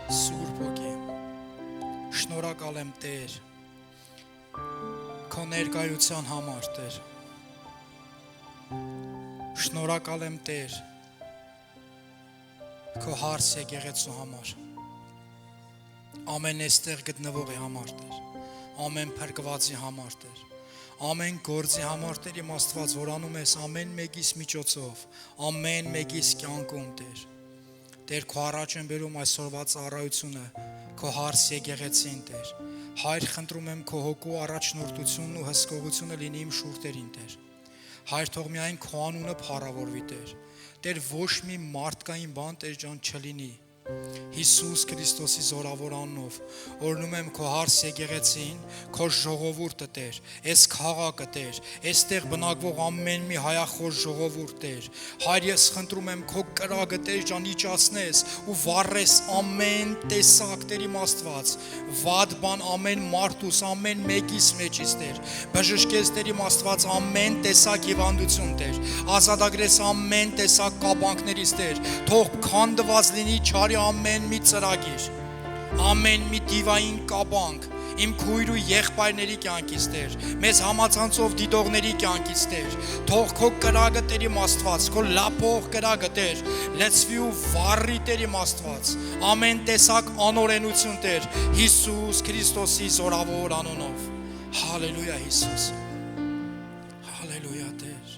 Սուրբ ոգի, շնորհակալ եմ Տեր, քո ներկայության համար, Տեր, շնորհակալ եմ Տեր, քո հարս եկեղեցու համար, ամեն այստեղ գտնվողի համար, Տեր, ամեն փրկվածի համար, Տեր, ամեն գործի համար, Տեր, իմ Աստված, որ անում ես ամեն մեկիս միջոցով, ամեն մեկիս կյանքում, Տեր, Տեր, քո առաջ եմ բերում այսօրվա ծառայությունը, քո հարս եկեղեցին, Տեր, Հայր, խնդրում եմ քո հոգու առաջնորդությունն ու հսկողությունը լինի իմ շուրթերին, Տեր, Հայր, թող միայն քո անունը փառավորվի, Տեր, Տեր, ոչ մի մարդկային բան, Տեր ջան, չլինի, Հիսուս Քրիստոսի զորավոր անունով, օրհնում եմ քո հարս եկեղեցին, քո ժողովուրդը, Տեր, այս քաղաքը, Տեր, այստեղ բնակվող ամեն մի հայախոս ժողովուրդ, Տեր, Հայր, ես խնդրում եմ քո կրակը, Տեր ջան, իջացնես ու վառես ամեն տեսակ, Տեր իմ Աստված, վատ բան ամեն մարդուս, ամեն մեկիս մեջից, Տեր, բժշկես, Տեր իմ Աստված, ամեն տեսակ հիվանդություն, Տեր, ազատագրես ամեն տեսակ կապանքներից, Տեր, թող քանդված լինի չարի ամեն մի ծրագիր, ամեն մի դիվային կապանք, իմ քույր ու եղբայրների կյանքից, Տեր, մեզ համացանցով դիտողների կյանքից, Տեր, թող քո կրակը, Տեր իմ Աստված, քո լափող կրակը, Տեր, լցվի ու վառի, Տեր իմ Աստված, ամեն տեսակ անօրենություն, Տեր, Հիսուս Քրիստոսի զորավոր անունով, հալելույա Հիսուս, հալելույա Տեր,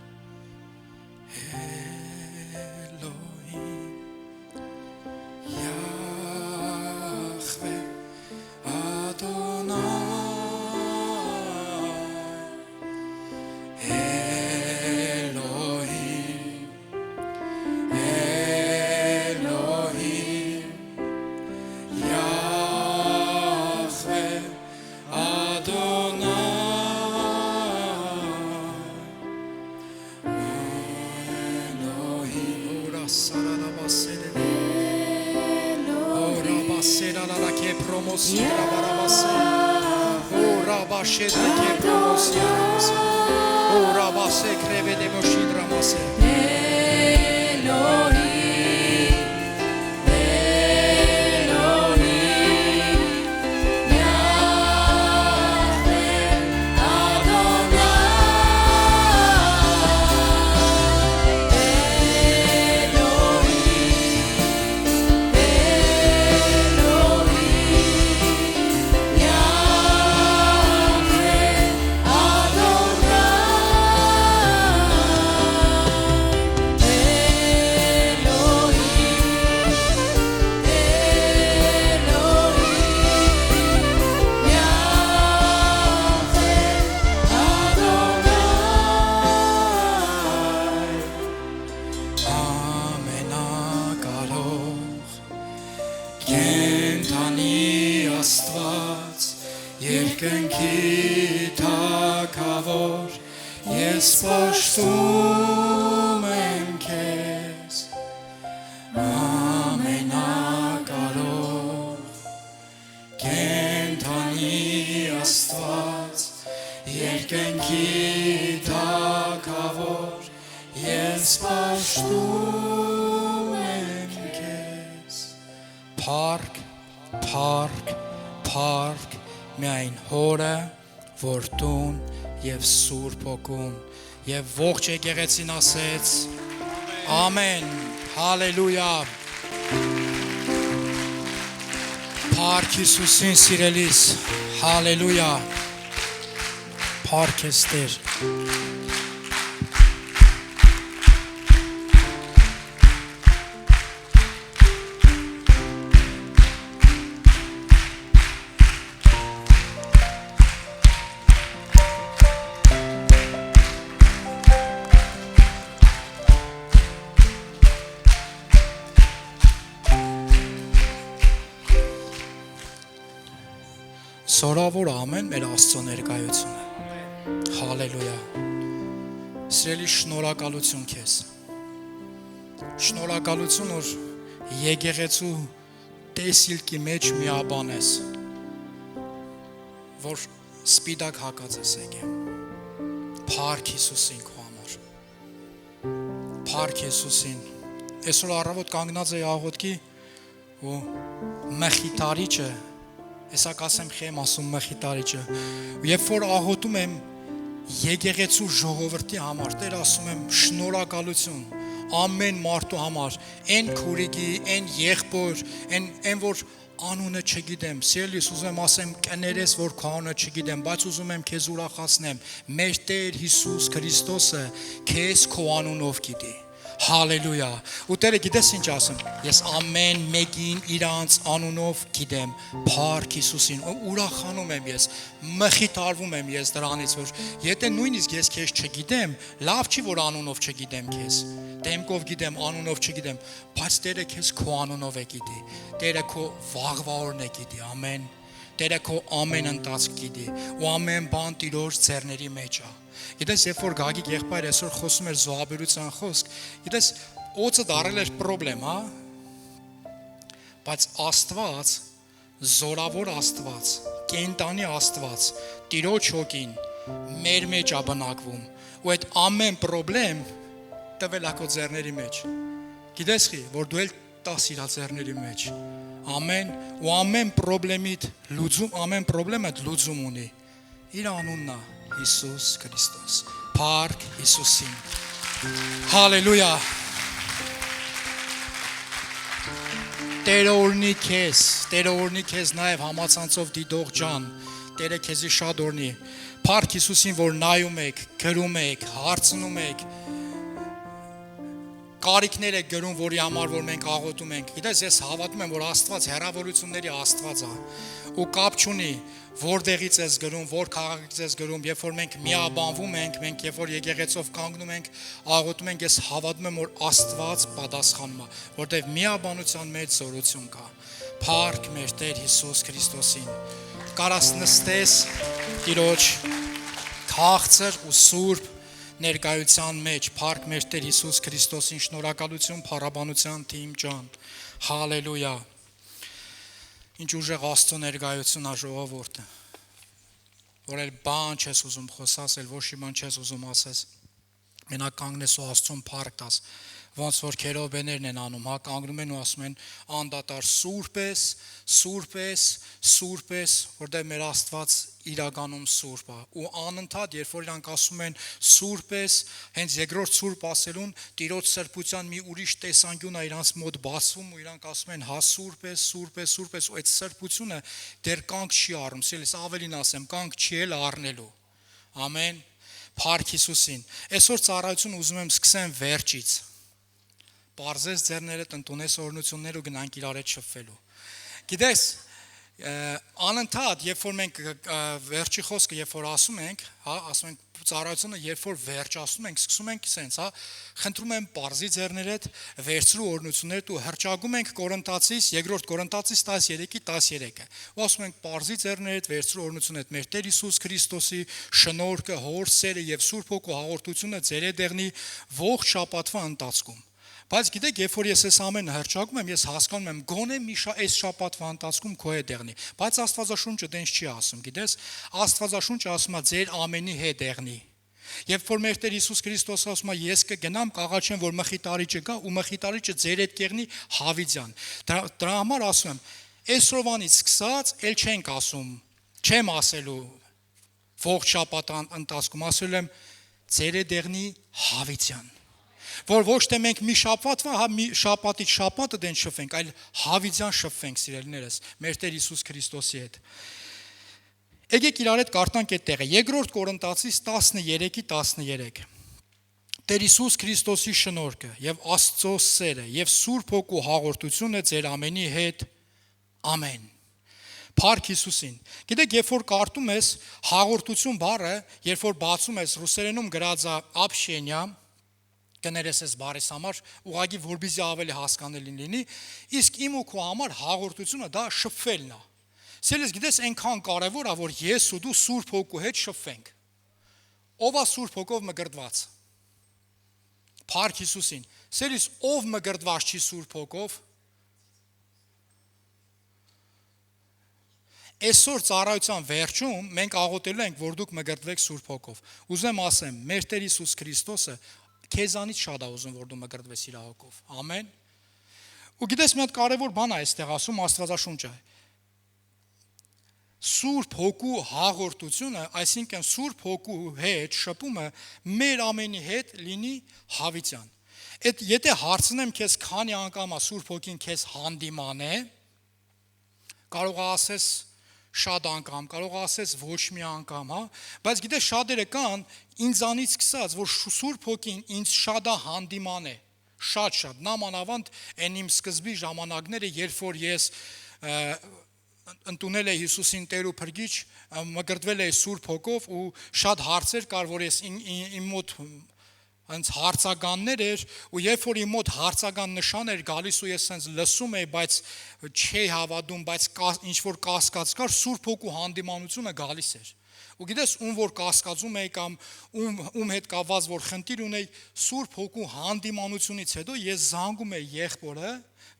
Փառք միայն Հորը, Որդուն և Սուրբ Հոգուն և ողջ եկեղեցին ասեց ամեն, հալելույա, փառք Հիսուսին սիրելիս, հալելույա, փառք ես Տեր, Զորավոր ամեն մեր Աստծո ներկայությունը, հալելույա, սիրելի շնորհակալություն քեզ, շնորհակալություն, որ եկեղեցու տեսիլքի մեջ միաբան ես, որ սպիտակ հակած ես եկել, փառք Հիսուսին քո համար, փառք Հիսուսին, այսօր առավոտ կանգնած էի աղոթքի ու մխիթարիչը, հեսա կասեմ խեմ ասում մխիթարիչը, երբ որ աղոթում եմ եկեղեցու ժողովրդի համար, Տեր ասում եմ շնորհակալություն ամեն մարդու համար, այն քուրիկի, այն եղբոր, այն որ անունը չգիտեմ, սիրելիս ուզում եմ ասեմ կներես, որ քո անունը չգիտեմ, բայց ուզում եմ քեզ ուրախացնեմ, մեր Տեր Հիսուս Քրիստոսը քեզ քո անունով գիտի։ Հալելույա։ Ու Տերը գիտես ինչ ասում։ Ես ամեն մեկին իրանց անունով գիտեմ, Փառք Հիսուսին։ Ուրախանում եմ ես, մխիթարվում եմ ես դրանից, որ եթե նույնիսկ ես քեզ չգիտեմ, լավ չի որ անունով չգիտեմ քեզ։ Դեմքով գիտեմ, անունով չգիտեմ, բայց Տերը քեզ քո անունով է գիտի։ Տերը քո վաղվա օրն է գիտի, ամեն։ Տերը քո ամեն ընթացք գիտի, ու ամեն բան Տիրոջ ձեռների մեջ է։ Գիտես, երբ որ Գագիկ եղբայրը այսօր խոսում էր զոհաբերության խոսք, գիտես, օծը դարել էր պրոբլեմ, հա։ Բայց Աստված, զորավոր Աստված, կենտանի Աստված, Տիրոջ հոգին մեր մեջ է բնակվում, ու այդ ամեն պրոբլեմ տվել է քո ձեռների մեջ։ Գիտես խի, որ դու էլ տաս իր ձեռների մեջ։ Ամեն ու ամեն պրոբլեմիդ լուծում, ամեն պրոբլեմը լուծում ունի։ Իր անունն է Հիսուս Քրիստոս։ Փառք Հիսուսին։ Հալելույա։ Տերը օրհնի քեզ նաև համացանցով դիտող ջան։ Տերը քեզի շատ օրհնի։ Փառք Հիսուսին, որ նայում եք, գրում եք, հարցնում եք, կարիքներ եք գրում, որի համար որ մենք աղոթում ենք։ Գիտես, ես հավատում եմ, որ Աստված հեռավորությունների Աստված է, ու կապ չունի, որտեղից ես գրում, որ քաղաքից ես գրում, երբ որ մենք միաբանվում ենք, մենք երբ որ եկեղեցով կանգնում ենք, աղոթում ենք, ես հավատում եմ, որ Աստված պատասխանում է, որտեղ միաբանության մեջ զորություն կա։ Փառք մեր Տեր Հիսուս Քրիստոսին։ Կարաս նստես Տիրոջ քաղցր ու սուրբ ներկայության մեջ, փառք մեր Տեր Հիսուս Քրիստոսին, շնորհակալություն, փառաբանության թիմ ջան, հալելույա, ինչ ուժեղ Աստծո ներկայություն է ժողովուրդը, որ էլ բան չես ուզում խոսաս, էլ ոչ մի բան չես ուզում ասես, մենակ կանգնես ու Աստծուն փառք տաս, ոնց որ քերոբեներն են անում, հա, կանգնում են ու ասում են անդադար սուրբ ես, սուրբ ես, սուրբ ես, որտեղ մեր Աստված իրականում սուրբ է, ու անընդհատ երբ որ իրանք ասում են սուրբ ես, հենց երկրորդ սուրբ ասելուն Տիրոջ սրբության մի ուրիշ տեսանկյուն է իրանց մոտ բացվում ու իրանք ասում են հա սուրբ ես, սուրբ ես, սուրբ ես, ու այդ սրբությունը դեռ կանգ չի առնում, սիրելիս ավելին ասեմ, կանգ չի էլ առնելու։ Ամեն։ Փառք Հիսուսին։ Այսօր ծառայություն ուզում եմ սկսեմ վերջից։ Պարզես ձեռներդ, ընդունես օրհնություններ ու գնանք իրար հետ շփվելու։ Գիտես, անընդհատ, երբ որ մենք վերջի խոսքը, երբ որ ասում ենք, հա, ասում ենք ծառայությունը, երբ որ վերջացնում ենք, սկսում ենք սենց, հա, խնդրում եմ պարզի ձեռներդ, վերցրու օրհնություններդ ու հրճագում ենք Կորինթացիս, երկրորդ Կորինթացիս 13-ի 13-ը։ Ու ասում ենք պարզի ձեռներդ, վերցրու օրհնություններդ, մեր Տեր Հիսուս Քրիստոսի շնորհքը, Հոր սերը եւ Սուրբ Հոգու հաղորդությունը ձեր հետ եղնի ողջ շաբաթվա ընթացքում։ Բայց գիտեք, երբ որ ես այս ամենը հրճակում եմ, ես հասկանում եմ, գոնե մի այս շաբաթվա ընթացքում քո հետ եղնի։ Բայց Աստվածաշունչը դենց չի ասում, գիտես, Աստվածաշունչը ասում է ձեր ամենի հետ եղնի։ Երբ որ մեր Տեր Հիսուս Քրիստոսը ասում է ես կգնամ, կաղաչեմ, որ մխիթարիչը գա ու մխիթարիչը ձեր հետ կեղնի հավիձյան։ Դրա համար ասում եմ, այսօրվանից սկսած էլ չենք ասում, չեմ ասելու ողջ շաբաթվա ընթացքում, ասել եմ ձեր հետ եղնի հավիձյան։ Որ ոչ թե մենք մի շաբաթվա, հա մի շաբաթից շաբաթը դեն շփվենք, այլ հավիձյան շփվենք, սիրելիներս, մեր Տեր Հիսուս Քրիստոսի հետ։ Եկեք իրար հետ կարդանք այդ տեղը։ Երկրորդ Կորինթացիս 13-ի 13։ Տեր Հիսուս Քրիստոսի շնորհքը եւ Աստծո սերը եւ Սուրբ Հոգու հաղորդությունը ձեր ամենի հետ։ Ամեն։ Փառք Հիսուսին։ Գիտեք, երբ որ կարդում ես հաղորդություն բառը, երբ որ բացում ես ռուսերենում գրած է общение, կներես ես բարիս համար, ուղղակի որբիզի ավելի հասկանալի լինի, իսկ իմ ու քո համար հաղորդությունը դա շփվելն է։ Սիրելիս, գիտես, այնքան կարևոր է, որ ես ու դու Սուրբ Հոգու հետ շփվենք։ Ով է Սուրբ Հոգով մգրտված։ Փառք Հիսուսին։ Սիրելիս, ով մգրտված չի Սուրբ Հոգով։ Այսօր ծառայության վերջում մենք աղոթելու ենք, որ դուք մգրտվեք Սուրբ Հոգով։ Ուզեմ ասեմ, մեր Տեր Հիսուս Քրիստոսը քեզանից շատ է ուզում, որ դու մգրտվես իր հոգով։ Ամեն։ Ու գիտես մի հատ կարևոր բան է այստեղ ասում Աստվածաշունչը։ Սուրբ Հոգու հաղորդությունը, այսինքն Սուրբ Հոգու հետ շփումը մեր ամենի հետ լինի հավիտյան։ Այդ եթե հարցնեմ քեզ քանի անգամ է Սուրբ Հոգին քեզ հանդիման է, կարող ասես շատ անգամ, կարող ասես ոչ մի անգամ, հա, բայց գիտես շատերը կան ինձանից սկսած, որ Սուրբ Հոգին ինձ շատ է հանդիման է, շատ, նամանավանդ այն իմ սկզբի ժամանակները, երբ որ ես ընդունել էի Հիսուսին Տեր ու Փրկիչ, մկրտվել էի Սուրբ Հոգով ու շատ հարցեր կար, որ ես իմ մոտ հենց հարցականներ էր ու երբ որ իմ մոտ հարցական նշան էր գալիս ու ես հենց լսում էի, բայց չէի հավատում, բայց ինչ որ կասկած կար, Սուրբ Հոգու հանդիմանությունը գալիս էր։ Ու գիտես ում որ կասկածում էի կամ ում հետ կապված որ խնդիր ունեի, Սուրբ Հոգու հանդիմանությունից հետո ես զանգում էի եղբորը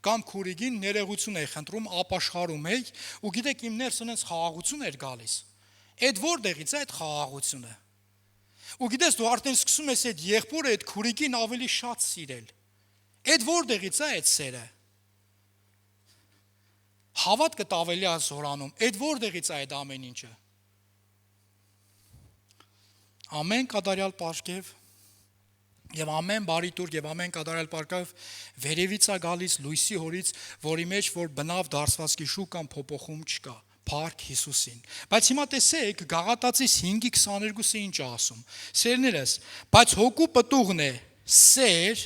կամ քուրիգին ներողություն էի խնդրում, ապաշխարում էի ու գիտեք իմ ներսը հենց խաղաղություն էր գալիս։ Այդ որտեղից է այդ խաղաղությունը։ Ու գիտես դու արդեն սկսում ես այդ եղբորը այդ քուրիգին ավելի շատ սիրել։ Այդ որտեղից է այդ սերը։ Հավատքդ ավելի է զորանում։ Այդ որտեղից է այդ ամեն ինչը։ Ամեն կատարյալ պարգև եւ ամեն բարի տուրք եւ ամեն կատարյալ պարգև վերևից է գալիս լույսի հորից, որի մեջ որ բնավ դարսվածքի շուկ կամ փոփոխում չկա։ Փառք Հիսուսին։ Բայց հիմա տեսեք Գաղատացիս 5:22-ը ինչ է ասում։ Սերներս, բայց հոգու պտուղն է սեր,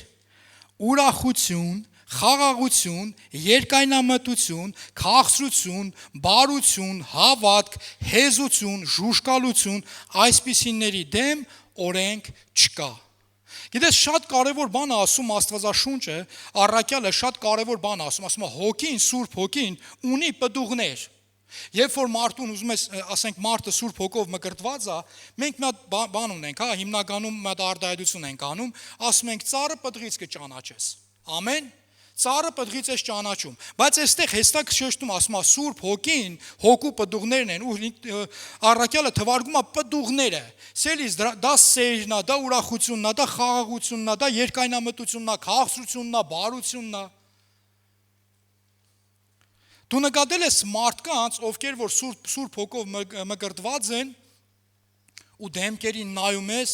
ուրախություն, խաղաղություն, երկայնամտություն, քաղցրություն, բարություն, հավատք, հեզություն, ժուժկալություն, այսպիսիների դեմ օրենք չկա։ Գիտես շատ կարևոր բան է ասում Աստվածաշունչը, առաքյալը շատ կարևոր բան է ասում, հոգին, Սուրբ Հոգին ունի պտուղներ։ Երբ որ մարդուն ուզում ես, ասենք մարդը Սուրբ Հոգով մկրտված է, մենք մի հատ բան ունենք, հա, հիմնականում մի հատ արտահայտություն ենք անում, ասում ենք ծառը պտղից կճանաչես։ Ամեն։ Ծառը պտղից ես ճանաչում, բայց այստեղ հստակ շեշտում ասում է Սուրբ Հոգին, հոգու պտուղներն են ու առաքյալը թվարկում է պտուղները։ Սելիս դա սերն է, դա ուրախությունն է, դա խաղաղությունն է, դա երկայնամտությունն է, քաղցրությունն է, բարությունն է։ Դու նկատել ես մարդկանց, ովքեր որ Սուրբ Հոգով մկրտված են ու դեմքերին նայում ես,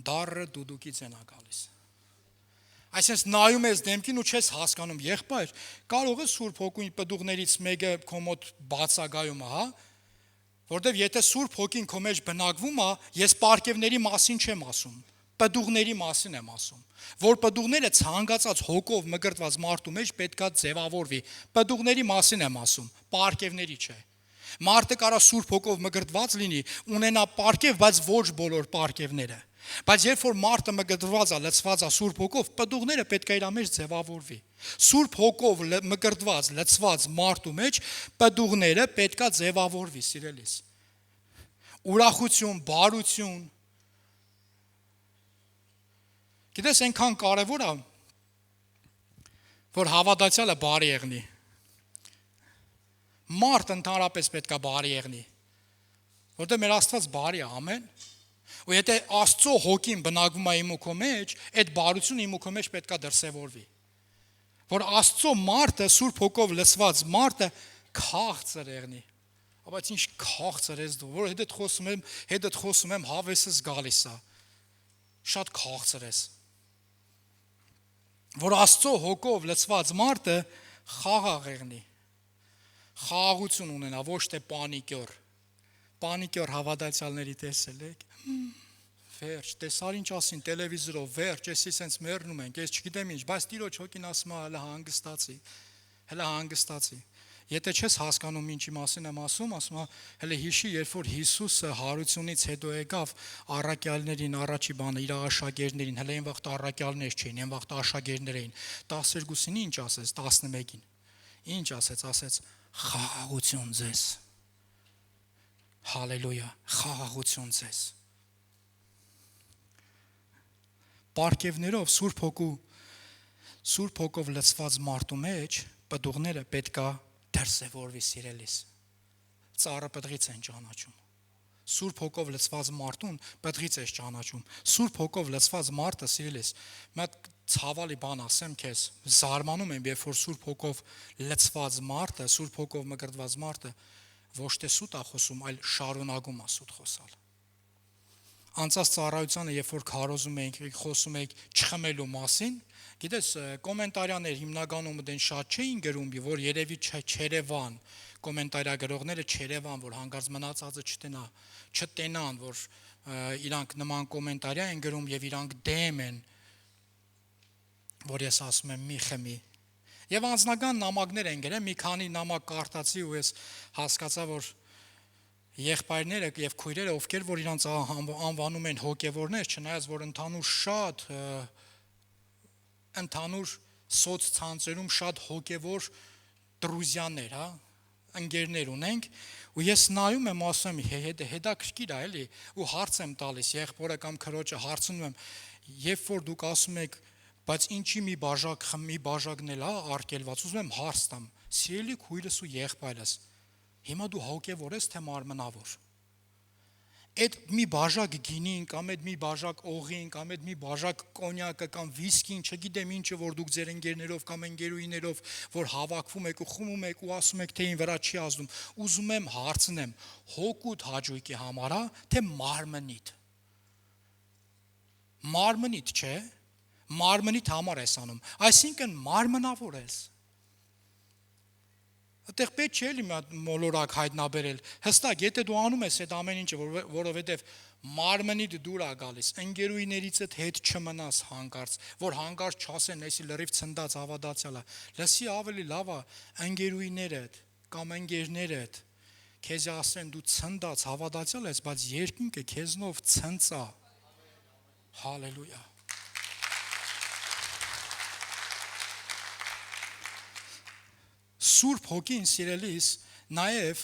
դառը դուդուկից են գալիս։ Այսինքն նայում ես դեմքին ու չես հասկանում, եղբայր, կարող է Սուրբ Հոգու պտուղներից մեկը քո մոտ բացակայում է, հա? Որտեվ եթե Սուրբ Հոգին քո մեջ բնակվում է, ես պարգևների մասին չեմ ասում, պտուղների մասին եմ ասում, որ պտուղները ցանկացած հոգով մկրտված մարդու մեջ պետքա ձևավորվի։ Պտուղների մասին եմ ասում, պարգևների չէ։ Մարդը կարա Սուրբ Հոգով մկրտված լինի, ունենա պարգև, բայց ոչ բոլոր պարգևները։ Բայց երբ որ մարդը մկրտված է, լցված է Սուրբ Հոգով, պտուղները պետք է իր մեջ ձևավորվի։ Սուրբ Հոգով մկրտված, լցված մարդու մեջ պտուղները պետք է ձևավորվի, սիրելիս։ Ուրախություն, բարություն։ Գիտես, այնքան կարևոր է, որ հավատացյալը բարի եղնի։ Մարդը ընդհանրապես պետք է բարի եղնի, որտեղ մեր Աստված բարի է, ամեն։ Ու եթե Աստծո հոգին բնակվում է իմ ու քո մեջ, այդ բարությունը իմ ու քո մեջ պետք է դրսևորվի։ Որ Աստծո մարդը, Սուրբ Հոգով լցված մարդը քաղցր եղնի։ Բայց ինչ քաղցր ես դու, որ հետդ խոսում եմ, հավեսս գալիս է։ Շատ քաղցր ես։ Որ Աստծո հոգով լցված մարդը խաղաղ եղնի։ Խաղաղություն ունենա, ոչ թե պանիկյոր։ Պանիկյոր հավատացյալների տեսել եք։ Վերջ, տեսար ինչ ասին տելևիզորով, վերջ, էսի սենց մեռնում ենք, ես չգիտեմ ինչ, բայց Տիրոջ հոգին ասում է հələ հանգստացի։ Եթե չես հասկանում ինչի մասին եմ ասում է, հələ հիշի, երբ որ Հիսուսը հարությունից հետո եկավ առաքյալներին, առաջի բանը իր աշակերտներին, հələ այն վաղ առաքյալներ չէին, այն վաղ աշակերտներ էին, 12-ին ինչ ասեց, 11-ին։ Ինչ ասեց, խաղաղություն ձեզ։ Հալելույա, խաղաղություն ձեզ։ Պարգևներով Սուրբ Հոգով լցված մարդու մեջ պտուղները պետքա դրսևորվի, սիրելիս։ Ծառը պտղից են ճանաչում։ Սուրբ Հոգով լցված մարդուն պտղից ես ճանաչում։ Սուրբ Հոգով լցված մարդը, սիրելիս, մի հատ ցավալի բան ասեմ քեզ, զարմանում եմ, երբ որ Սուրբ Հոգով լցված մարդը, Սուրբ Հոգով մկրտված մարդը ոչ թե սուտ է խոսում, այլ շարունակում է սուտ խոսալ։ Անցած ծառայությանը, երբ որ քարոզում էինք, խոսում էինք չխմելու մասին, գիտես, կոմենտարիաներ հիմնականում դեն շատ չէին գրում, որ երևի չերևան, կոմենտարիա գրողները չերևան, որ հանգարց մնացածը չտենան, որ իրանք նման կոմենտարիա են գրում եւ իրանք դեմ են, որ ես ասում եմ մի խմի։ Եվ անձնական նամակներ են գրել, մի քանի նամակ կարդացի ու ես հասկացա, որ եղբայրները եւ քույրերը, ովքեր որ իրանց անվանում են հոգեվորներ, չնայած որ ընդհանուր սոցցանցերում շատ հոգեվոր դրուզյաներ, ընկերներ ունենք, ու ես նայում եմ, ասում եմ, հետաքրքիր է, էլի, ու հարց եմ տալիս, եղբորը կամ քրոջը հարցնում եմ, երբ որ դուք ասում եք, բայց ինչի մի բաժակն էլ արկելված, ուզում եմ հարց տամ, սիրելի քույրս ու եղբայրս, հիմա դու հոգևոր ես, թե մարմնավոր։ Այդ մի բաժակ գինին կամ այդ մի բաժակ օղին կամ այդ մի բաժակ կոնյակը կամ վիսկին, չգիտեմ ինչը, որ դուք ձեր ընկերներով կամ ընկերուհիներով որ հավաքվում եք ու խմում եք ու ասում եք, թե ին վրա չի ազդում, ուզում եմ հարցնեմ, հոգուտ հաճույքի համար է, թե մարմնիդ։ Մարմնիդ, չէ՞։ Մարմնիդ համար ես անում, այսինքն մարմնավոր ես։ Այդտեղ պետք չէ էլի մոլորակ հայտնաբերել, հստակ, եթե դու անում ես այդ ամեն ինչը, որովհետև մարմնիդ դուր է գալիս, ընկերուհիներիցդ հետ չմնաս հանկարծ, որ հանկարծ չասեն, էսի լրիվ ցնդած ավադացյալ է, լսի ավելի լավ է ընկերուհիներդ կամ ընկերներդ քեզ ասեն դու ցնդած ավադացյալ ես, բայց երկինքը քեզնով ցնծա։ Հալելույա։ Սուրբ Հոգին սիրելիս նաև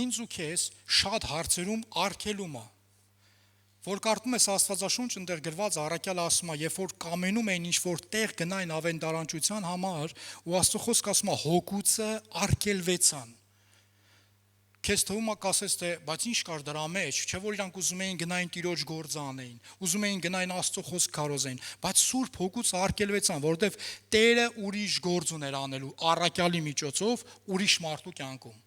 ինձ ու քեզ շատ հարցերում արգելում է, որ կարդում ես Աստվածաշունչ ընդեղ գրված առաքյալը ասում է, երբ որ կամենում էին ինչ-որ տեղ գնային ավետարանչության համար, ու Աստծո խոսքը ասում է հոգուցը արգելվեցան։ Քեզ թվում է կասես, թե բայց ինչ կար դրա մեջ, չէ՞ որ իրանք ուզում էին գնային Տիրոջ գործը անեին, ուզում էին գնային Աստծո խոսք քարոզեին, բայց Սուրբ Հոգուց արգելվեցան, որովհետև Տերը ուրիշ գործ ուներ անելու առաքյալի միջոցով ուրիշ մարդու կյանքում։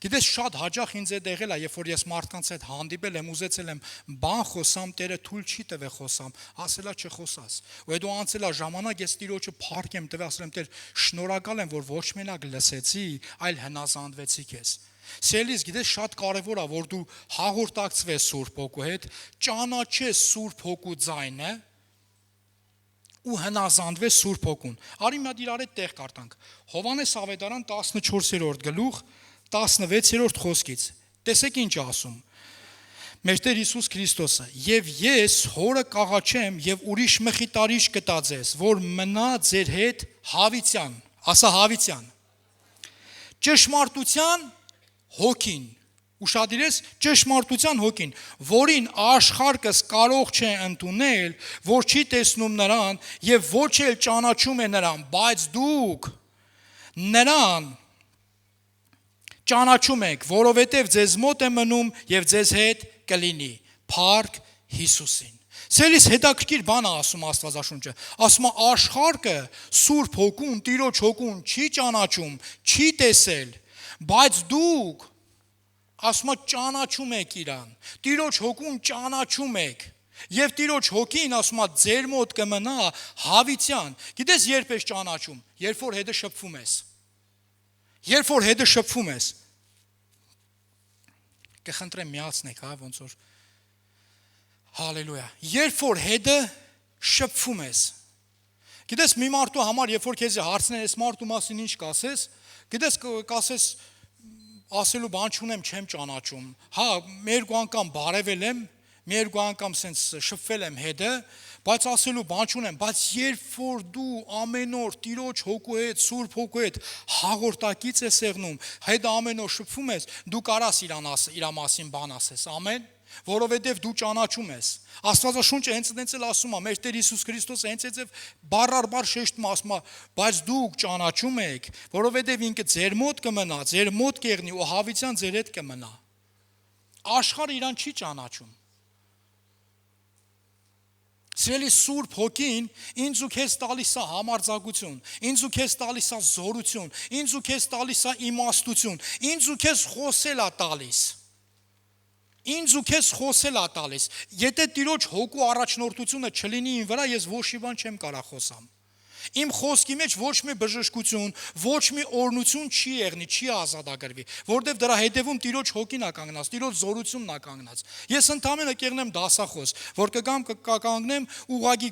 Գիտես, շատ հաճախ ինձ այդ եղել է, երբ որ ես մարդկանց հետ հանդիպել եմ, ուզեցել եմ բան խոսամ, Տերը թույլ չի տվել խոսամ, ասելա չխոսաս։ Ու հետո անցել է ժամանակ, ես Տիրոջը փառք եմ տվել, ասել եմ, Տեր, շնորհակալ եմ, որ ոչ մենակ լսեցի, այլ հնազանդվեցի քեզ։ Սիրելիս, գիտես, շատ կարևոր է, որ դու հաղորդակցվես Սուրբ Հոգու հետ, ճանաչես Սուրբ Հոգու ձայնը ու հնազանդվես Սուրբ Հոգուն։ Արի մի հատ իրար հետ տեղ կարդանք։ Հովհաննես ավետարան 14-րդ գլուխ 16-րդ խոսքից։ Տեսեք ինչ ասում։ Մեր Տեր Հիսուս Քրիստոսը, եւ ես հորը կաղաչեմ եւ ուրիշ մխիտարիչ կտա ձեզ, որ մնա ձեր հետ հավիտյան, ասա հավիտյան։ Ճշմարտության հոգին, ուշադիրես, ճշմարտության հոգին, որին աշխարհս կարող չէ ընդունել, որ չի տեսնում նրան եւ ոչ էլ ճանաչում է նրան, բայց դուք նրան ճանաչում եք, որովհետև ձեզ մոտ է մնում եւ ձեզ հետ կլինի, փառք Հիսուսին։ Սելիս հետաքրքիր բան է ասում Աստվածաշունչը, ասում է աշխարհը Սուրբ Հոգուն, Տիրոջ Հոգուն չի ճանաչում, չի տեսել, բայց դուք ասում է ճանաչում եք իրան, Տիրոջ Հոգուն ճանաչում եք, եւ Տիրոջ Հոգին ասում է ձեր մոտ կմնա հավիտյան։ Գիտես երբ ես ճանաչում, երբ որ հետը շփվում ես։ Երբ որ հետը շփվում ես, կխնդրեմ միացնեք, ոնց որ հալելույա, երբ որ հետը շփվում ես, գիտես մի մարդու համար, երբ որ քեզ հարցնեն, այս մարդու մասին ինչ կասես, գիտես կասես, ասելու բան չունեմ, չեմ ճանաչում, հա, մի երկու անգամ բարևել եմ, մի երկու անգամ սենց շփվել եմ հետը, բայց ասելու բան չունեմ, բայց երբ որ դու ամեն օր Տիրոջ Հոգու հետ, Սուրբ Հոգու հետ հաղորդակից ես եղնում, հետ ամեն օր շփվում ես, դու կարաս իր մասին բան ասես, ամեն, որովհետև դու ճանաչում ես։ Աստվածաշունչը հենց այդպես էլ ասում է, մեր Տեր Հիսուս Քրիստոսը հենց այդպես բառ շեշտում ասում է, բայց դուք ճանաչում եք, որովհետև ինքը ձեր մոտ կմնա, ձեր մոտ կեղնի ու հավիտյան ձեր հետ կմնա։ Աշխարհը իրան չի ճանաչում։ Սիրելի Սուրբ Հոգին ինձ ու քեզ տալիս է համարձակություն, ինձ ու քեզ տալիս է զորություն, ինձ ու քեզ տալիս է իմաստություն, ինձ ու քեզ խոսել է տալիս։ Ինձ ու քեզ խոսել է տալիս։ Եթե Տիրոջ հոգու առաջնորդությունը չլինի իմ վրա, ես ոչ մի բան չեմ կարող խոսամ։ Իմ խոսքի մեջ ոչ մի բժշկություն, ոչ մի օրհնություն չի եղնի, չի ազատագրվի, որովհետև դրա հետևում Տիրոջ հոգին է կանգնած, Տիրոջ զորությունն է կանգնած։ Ես ընդամենը կեղնեմ դասախոս, որ կգամ կկանգնեմ ուղղակի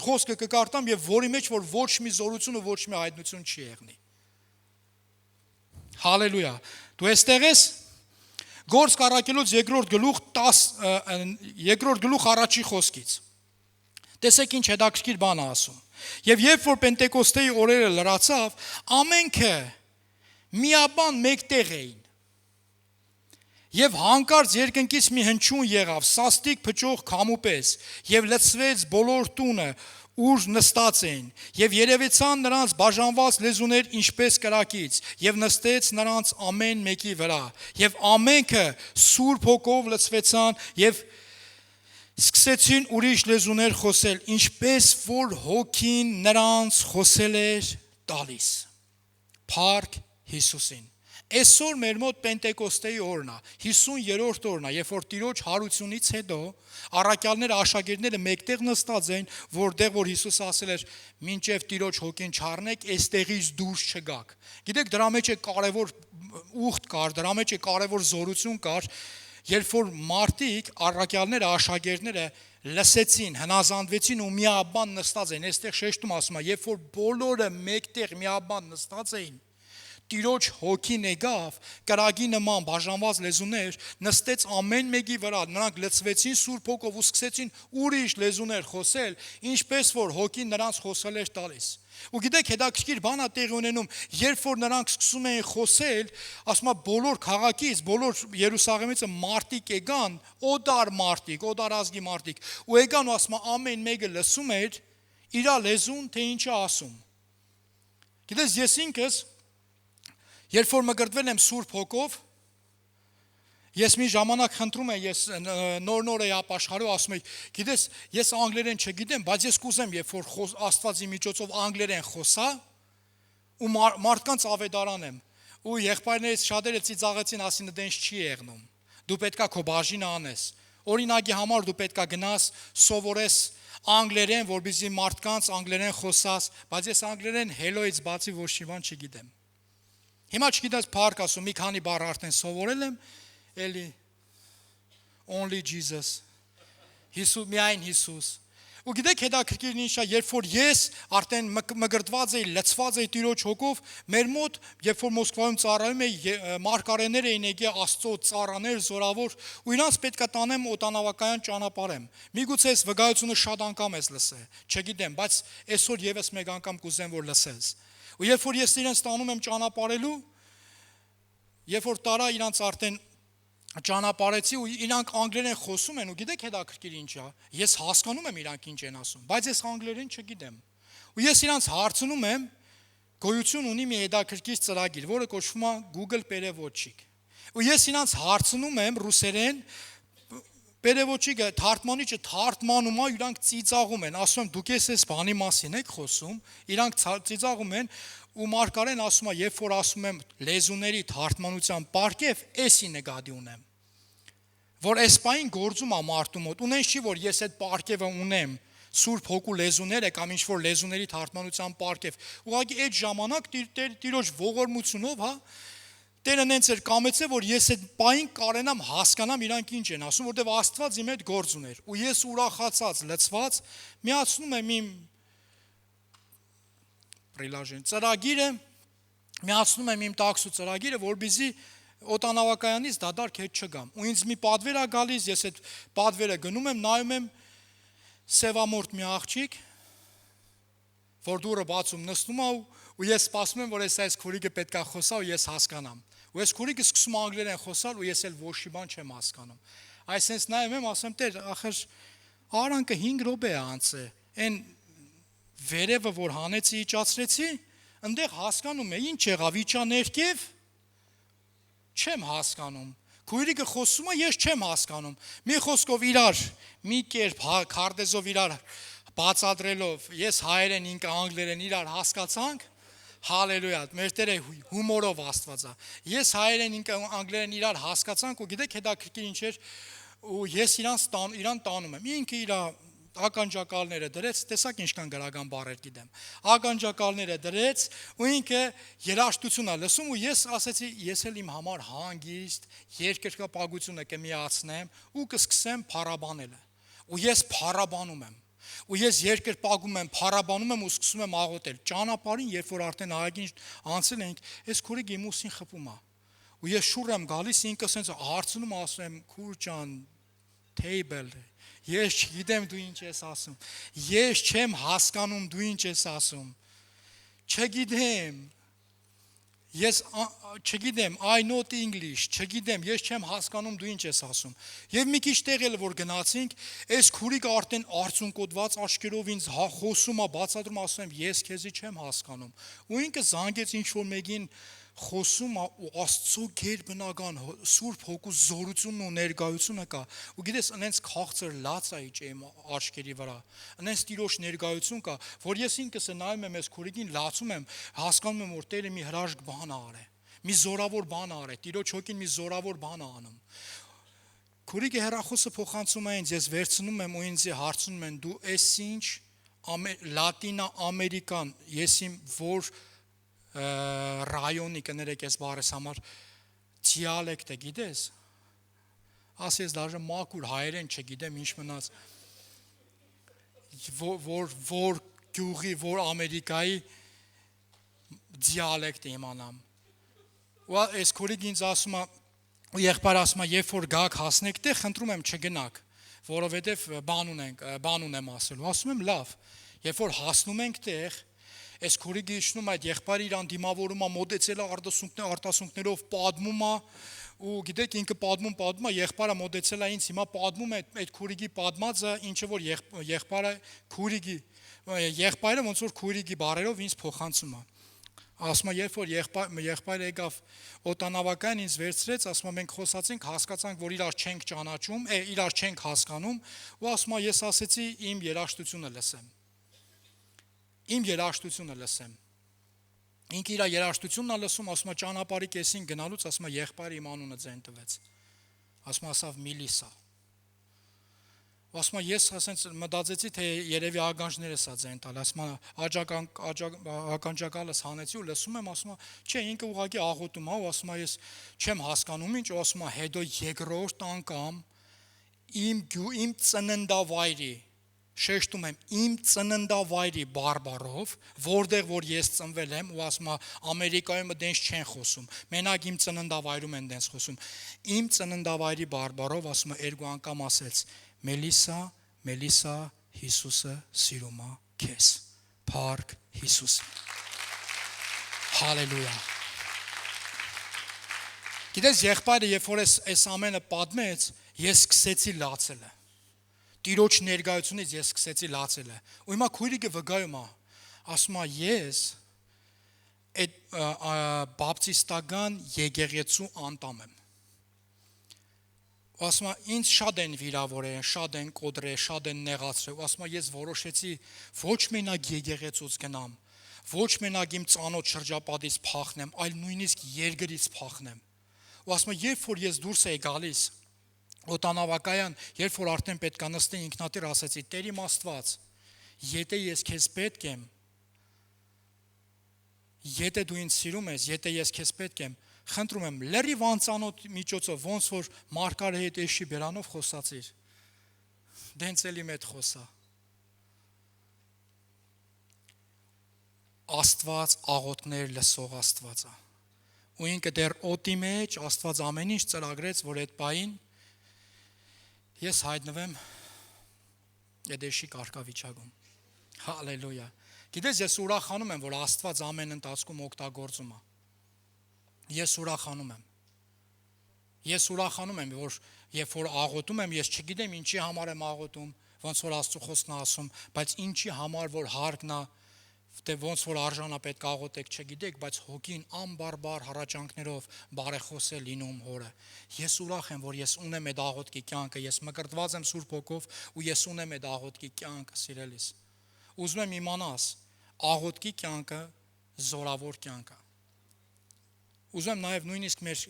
խոսքը կկարտամ եւ որի մեջ որ ոչ մի զորություն ու ոչ մի հայտնություն չի եղնի։ Հալելույա։ Դու այստեղ ես։ Գործք առաքելոց 2-րդ գլուխ 10 2-րդ գլուխ առաջի խոսքից։ Տեսեք ինչ հետաքրքիր բան է ասում։ Եվ երբ որ Պենտեկոստեի օրերը լրացավ, ամենքը միաբան մեկտեղ էին։ Եվ հանկարծ երկնքից մի հնչյուն եղավ, սաստիկ փչող քամու պես, եւ լցվեց բոլոր տունը, ուր նստած էին, եւ երևեցան նրանց բաժանված լեզուներ ինչպես կրակից, եւ նստեց նրանց ամեն մեկի վրա, եւ ամենքը Սուրբ Հոգով լցվեցան եւ սկսեցին ուրիշ լեզուներ խոսել, ինչպես որ Հոգին նրանց խոսել էր տալիս։ Փառք Հիսուսին։ Այսօր մեր մոտ Պենտեկոստեի օրն է, 50-րդ օրն է, երբ որ Տիրոջ հարությունից հետո առաքյալները, աշակերտները մեկտեղ նստած էին, որտեղ որ Հիսուս ասել էր, մինչև Տիրոջ հոգին չառնեք, այստեղից դուրս չգաք։ Գիտեք, դրա մեջ է կարևոր ուխտ կար, դրա մեջ է կարևոր զորություն կար, երբ որ մարդիկ, առաքյալները, աշակերտները լսեցին, հնազանդվեցին ու միաբան նստած էին, այստեղ շեշտում ասում է, երբ որ բոլորը մեկտեղ միաբան նստած էին, Տիրոջ հոգին եկավ, կրակի նման բաժանված լեզուներ, նստեց ամեն մեկի վրա, նրանք լցվեցին Սուրբ Հոգով ու սկսեցին ուրիշ լեզուներ խոսել, ինչպես որ հոգին նրանց խոսել էր տալիս։ Ու գիտեք, հետաքրքիր բան է տեղի ունենում, երբ որ նրանք սկսում էին խոսել, ասում է բոլոր քաղաքից, բոլոր Երուսաղեմից մարդիկ եկան, օտար մարդիկ, օտար ազգի մարդիկ, ու եկան ու ասում է ամեն մեկը լսում էր իր լեզուն, թե ինչ է ասում։ Գիտես, ես ինքս երբ որ մկրտվել եմ Սուրբ Հոգով, ես մի ժամանակ խնդրում եմ, ես նոր էի ապաշխարում, ասում եմ, գիտես, ես անգլերեն չգիտեմ, բայց ես կուզեմ, երբ որ Աստվածի միջոցով անգլերեն խոսա, ու մարդկանց ավետարան եմ, ու եղբայրներից շատերը ծիծաղեցին, ասին դենս չի եղնում, դու պետքա քո բաժինը անես, օրինակի համար դու պետքա գնաս, սովորես անգլերեն, որպեսզի մարդկանց անգլերեն խոսաս, բայց ես անգլերեն hello-ից բացի ոչ մի բան չգիտեմ։ Հիմա չգիտես փառք ասում, մի քանի բառ արդեն սովորել եմ, էլի only Jesus, Հիսուս, միայն Հիսուս։ Ու գիտեք հետաքրքիրն ինչ է, երբ որ ես արդեն մկրտված էի, լցված էի Տիրոջ հոգով, մեր մոտ, երբ որ Մոսկվայում ծառայում էի, մարգարեներ էին եկել Աստծո ծառաներ, զորավոր, ու իրանց պետքա տանեմ օտանավակայան ճանապարհեմ։ Միգուցե այս վկայությունը շատ անգամ ես լսել, չգիտեմ, բայց այսօր եւս մեկ անգամ կուզեմ որ լսես։ Ու երբ որ ես իրենց տանում եմ ճանապարհելու, երբ որ տարա իրանց արդեն ճանապարհեցի ու իրանք անգլերեն խոսում են ու գիտեք հետաքրքիր ինչ է, ես հասկանում եմ իրանք ինչ են ասում, բայց ես անգլերեն չգիտեմ։ Ու ես իրանց հարցնում եմ, գոյություն ունի մի հետաքրքիր ծրագիր, որը կոչվում է Google Переводчик։ Ու ես իրանց հարցնում եմ ռուսերեն, Переводчիկը թարգմանիչը թարգմանում է, իրանք ծիծաղում են, ասում եմ դուք ես բանի մասին եք խոսում, իրանք ծիծաղում են ու մարգարեն ասում է, երբ որ ասում եմ լեզուների թարգմանության պարգև, էսի նկատի ունեմ, որ էսպային գործում է մարդու մոտ, ունես չի, որ ես այդ պարգևը ունեմ, Սուրբ Հոգու լեզուները կամ ինչ-որ լեզուների թարգմանության պարգև, ուղղակի այդ ժամանակ Տիրոջ ողորմությունով, հա, Տերը նենց էր կամեցել, որ ես այդ պային կարենամ հասկանամ իրանք ինչ են ասում, որտեղ Աստված իմ հետ գործ ուներ, ու ես ուրախացած, լցված, միացնում եմ իմ ծրագիրը, միացնում եմ իմ տաքսու ծրագիրը, որպեսզի օտանավակայանից դադարք հետ չգամ։ Ու ինձ մի պատվեր է գալիս, ես այդ պատվերը գնում եմ, նայում եմ սևամորթ մի աղջիկ, որ դուրը բացում նստում է ու ես սպասում եմ, որ այս քուրիկը պետք է խոսա ու ես հասկանամ։ Ու այս քուրիկը սկսում անգլերեն խոսալ ու ես էլ ոչ մի բան չեմ հասկանում։ Այսինքն նայում եմ, ասում Տեր, ախր արանքը 5 րոպե է անցել, այն վերևը որ հանեցի, իջացրեցի, այնտեղ հասկանում եմ, ինչ եղավ, իջա ներքև, չեմ հասկանում։ Քույրիկը խոսում է, ես չեմ հասկանում։ Մի խոսքով իրար, մի կերպ քարտեզով իրար բացատրելով ես հայերեն ինքը անգլերեն իրար հասկացանք, հալելույա, մեր Տերը հումորով Աստվածա։ Ես հայերեն ինքը անգլերեն իրար հասկացանք ու գիտեք հետաքրքիր ինչ էր, ու ես իրան տանում եմ։ Ինքը իր ականջակալները դրեց, տեսակ ինչքան գրական բառեր գիտեմ։ Ականջակալները դրեց ու ինքը երաժշտություն է լսում ու ես ասեցի, ես էլ իմ համար հանգիստ երկրպագությունը կմիացնեմ ու կսկսեմ փառաբանել։ Ու ես փառաբանում եմ։ Ու ես երկրպագում եմ, փառաբանում եմ ու սկսում եմ աղոթել։ Ճանապարհին, երբ որ արդեն ահագին անցել ենք, այս քուրիկը իմ ուսին խփում է։ Ու ես շուռ եմ գալիս, ինքը ասենց հարցնում ասում եմ, քուր ջան, table, ես չգիտեմ դու ինչ ես ասում։ Ես չեմ հասկանում դու ինչ ես ասում։ Չգիտեմ։ Ես չգիտեմ, I not English, չգիտեմ, ես չեմ հասկանում դու ինչ ես ասում։ Եվ մի քիչ տեղել որ գնացինք, այս քուրիկը արդեն արցունկոտված աչքերով ինձ խոսում է, բացատրում, ասում եմ, ես քեզի չեմ հասկանում։ Ու ինքը զանգեց ինչ որ մեկին խոսում է ու Աստծո գերբնական Սուրբ Հոգու զորությունն ու ներկայությունը կա։ Ու գիտես, այնց քաղցր լաց է իջեմ աչքերի վրա։ Այնց Տիրոջ ներկայություն կա, որ ես ինքս նայում եմ այս քուրիկին, լացում եմ, հասկանում եմ, որ Տերը մի հրաշք բան արե։ Մի զորավոր բան արե, Տիրոջ Հոգին մի զորավոր բան է անում։ Քուրիկը հեռախոսը փոխանցում է ինձ, ես վերցնում եմ ու ինձ հարցնում են, դու էս ինչ Լատինա Ամերիկան, ես իմ որ ռայոնի կներեք ես բարես համար դիալեկտ է գիտես, ասես դաժե մակուր հայերեն չգիտեմ ինչ մնաց, որ գյուղի, որ Ամերիկայի դիալեկտ իմանամ, ու այս քուրիկ ինձ ասում է, ու եղբայր ասում է, երբ որ գաք հասնեք տեղ, խնդրում եմ չգնաք, որովհետև բան ունեմ ասելու, ասում եմ լավ, երբ որ հասնում ենք տեղ, այս քուրիկը իջնում այդ եղբայրը իրան դիմավորում է, մոտեցել է արտասունքներով պատմում է ու գիտեք ինքը պատմում է, եղբայրը մոտեցել է ինձ, հիմա պատմում է այդ քուրիկի պատմածը, ինչը որ եղբայրը ոնց որ քուրիկի բարերով ինձ փոխանցում է։ Ասում է, երբ որ եղբայրը եկավ օտանավական ինձ վերցրեց, ասում է մենք խոսացինք, հասկացանք, որ իրար չենք ճանաչում, իրար չենք հասկանում, ու ասում է ես ասեցի իմ երաժշտությունը լսեմ։ Իմ երաժշտությունը լսեմ։ Ինքը իր երաժշտությունն է լսում, ասում է ճանապարհի կեսին գնալուց, ասում է եղբայրը իմ անունը ձեն տվեց։ Ասում է ասավ Միլիսա։ Ասում է ես ասենց մտածեցի, թե երևի ականջներս է ձեն տալ, ասում է ականջակալս հանեցի ու լսում եմ, ասում է չէ, ինքը ուղղակի աղոթում է ու ասում է ես չեմ հասկանում ինչ, ու ասում է հետո երկրորդ անգամ իմ ծննդավայրի շեշտում եմ իմ ծննդավայրի բարբառով, որտեղ որ ես ծնվել եմ ու ասում եմ Ամերիկայում դենց չեն խոսում, մենակ իմ ծննդավայրում են դենց խոսում, իմ ծննդավայրի բարբառով ասում է երկու անգամ ասեց Մելիսա, Մելիսա, Հիսուսը սիրում է քեզ, փառք Հիսուս, հալելույա։ Գիտես եղբայրը երբ որ այս ամենը պատմեց, ես սկսեցի լացելը։ Տիրոջ ներկայությունից ես սկսեցի լացելը։ Ու հիմա քույրիկը վկայում է, ասում է ես այդ բապտիստական եկեղեցու անդամ եմ։ Ու ասում է ինձ շատ են վիրավորել, շատ են կոտրել, շատ են նեղացրել։ Ու ասում է ես որոշեցի ոչ մենակ եկեղեցուց գնամ, ոչ մենակ իմ ծանոթ շրջապատից փախնեմ, այլ նույնիսկ երկրից փախնեմ։ Ու ասում է երբ որ ես դուրս էի գալիս օտանավակայան, երբ որ արդեն պետք է նստեի ինքնատիր ասեցի Տեր իմ Աստված, եթե ես քեզ պետք եմ, եթե դու ինձ սիրում ես, եթե ես քեզ պետք եմ, խնդրում եմ լրիվ անծանոթ միջոցով ոնց որ Մարկարի հետ էշի բերանով խոսացիր, դենց էլի մեծ խոսա։ Աստված աղոթքներ լսող Աստված է։ Ու ինքը դեռ օդի մեջ Աստված ամեն ինչ ծրագրեց, որ այդ պահին ես հայտնվեմ Էդեշի կարգավիճակում։ Հալելույա։ Գիտես, ես ուրախանում եմ, որ Աստված ամեն ընթացքում օգտագործում է։ Ես ուրախանում եմ։ Ես ուրախանում եմ, որ երբ որ աղոթում եմ, ես չգիտեմ ինչի համար եմ աղոթում, ոնց որ Աստծո խոսքն է ասում, բայց ինչի համար որ հարկն է, թե ոնց որ արժանա պետք է աղոթեք, չգիտեք, բայց հոգին անբարբար հառաչանքներով բարեխոս է լինում հորը։ Ես ուրախ եմ, որ ես ունեմ այդ աղոթքի կյանքը, ես մկրտված եմ Սուրբ Հոգով ու ես ունեմ այդ աղոթքի կյանքը, սիրելիս։ ուզում եմ իմանաս, աղոթքի կյանքը զորավոր կյանք է։ Ուզում եմ նաև նույնիսկ մեր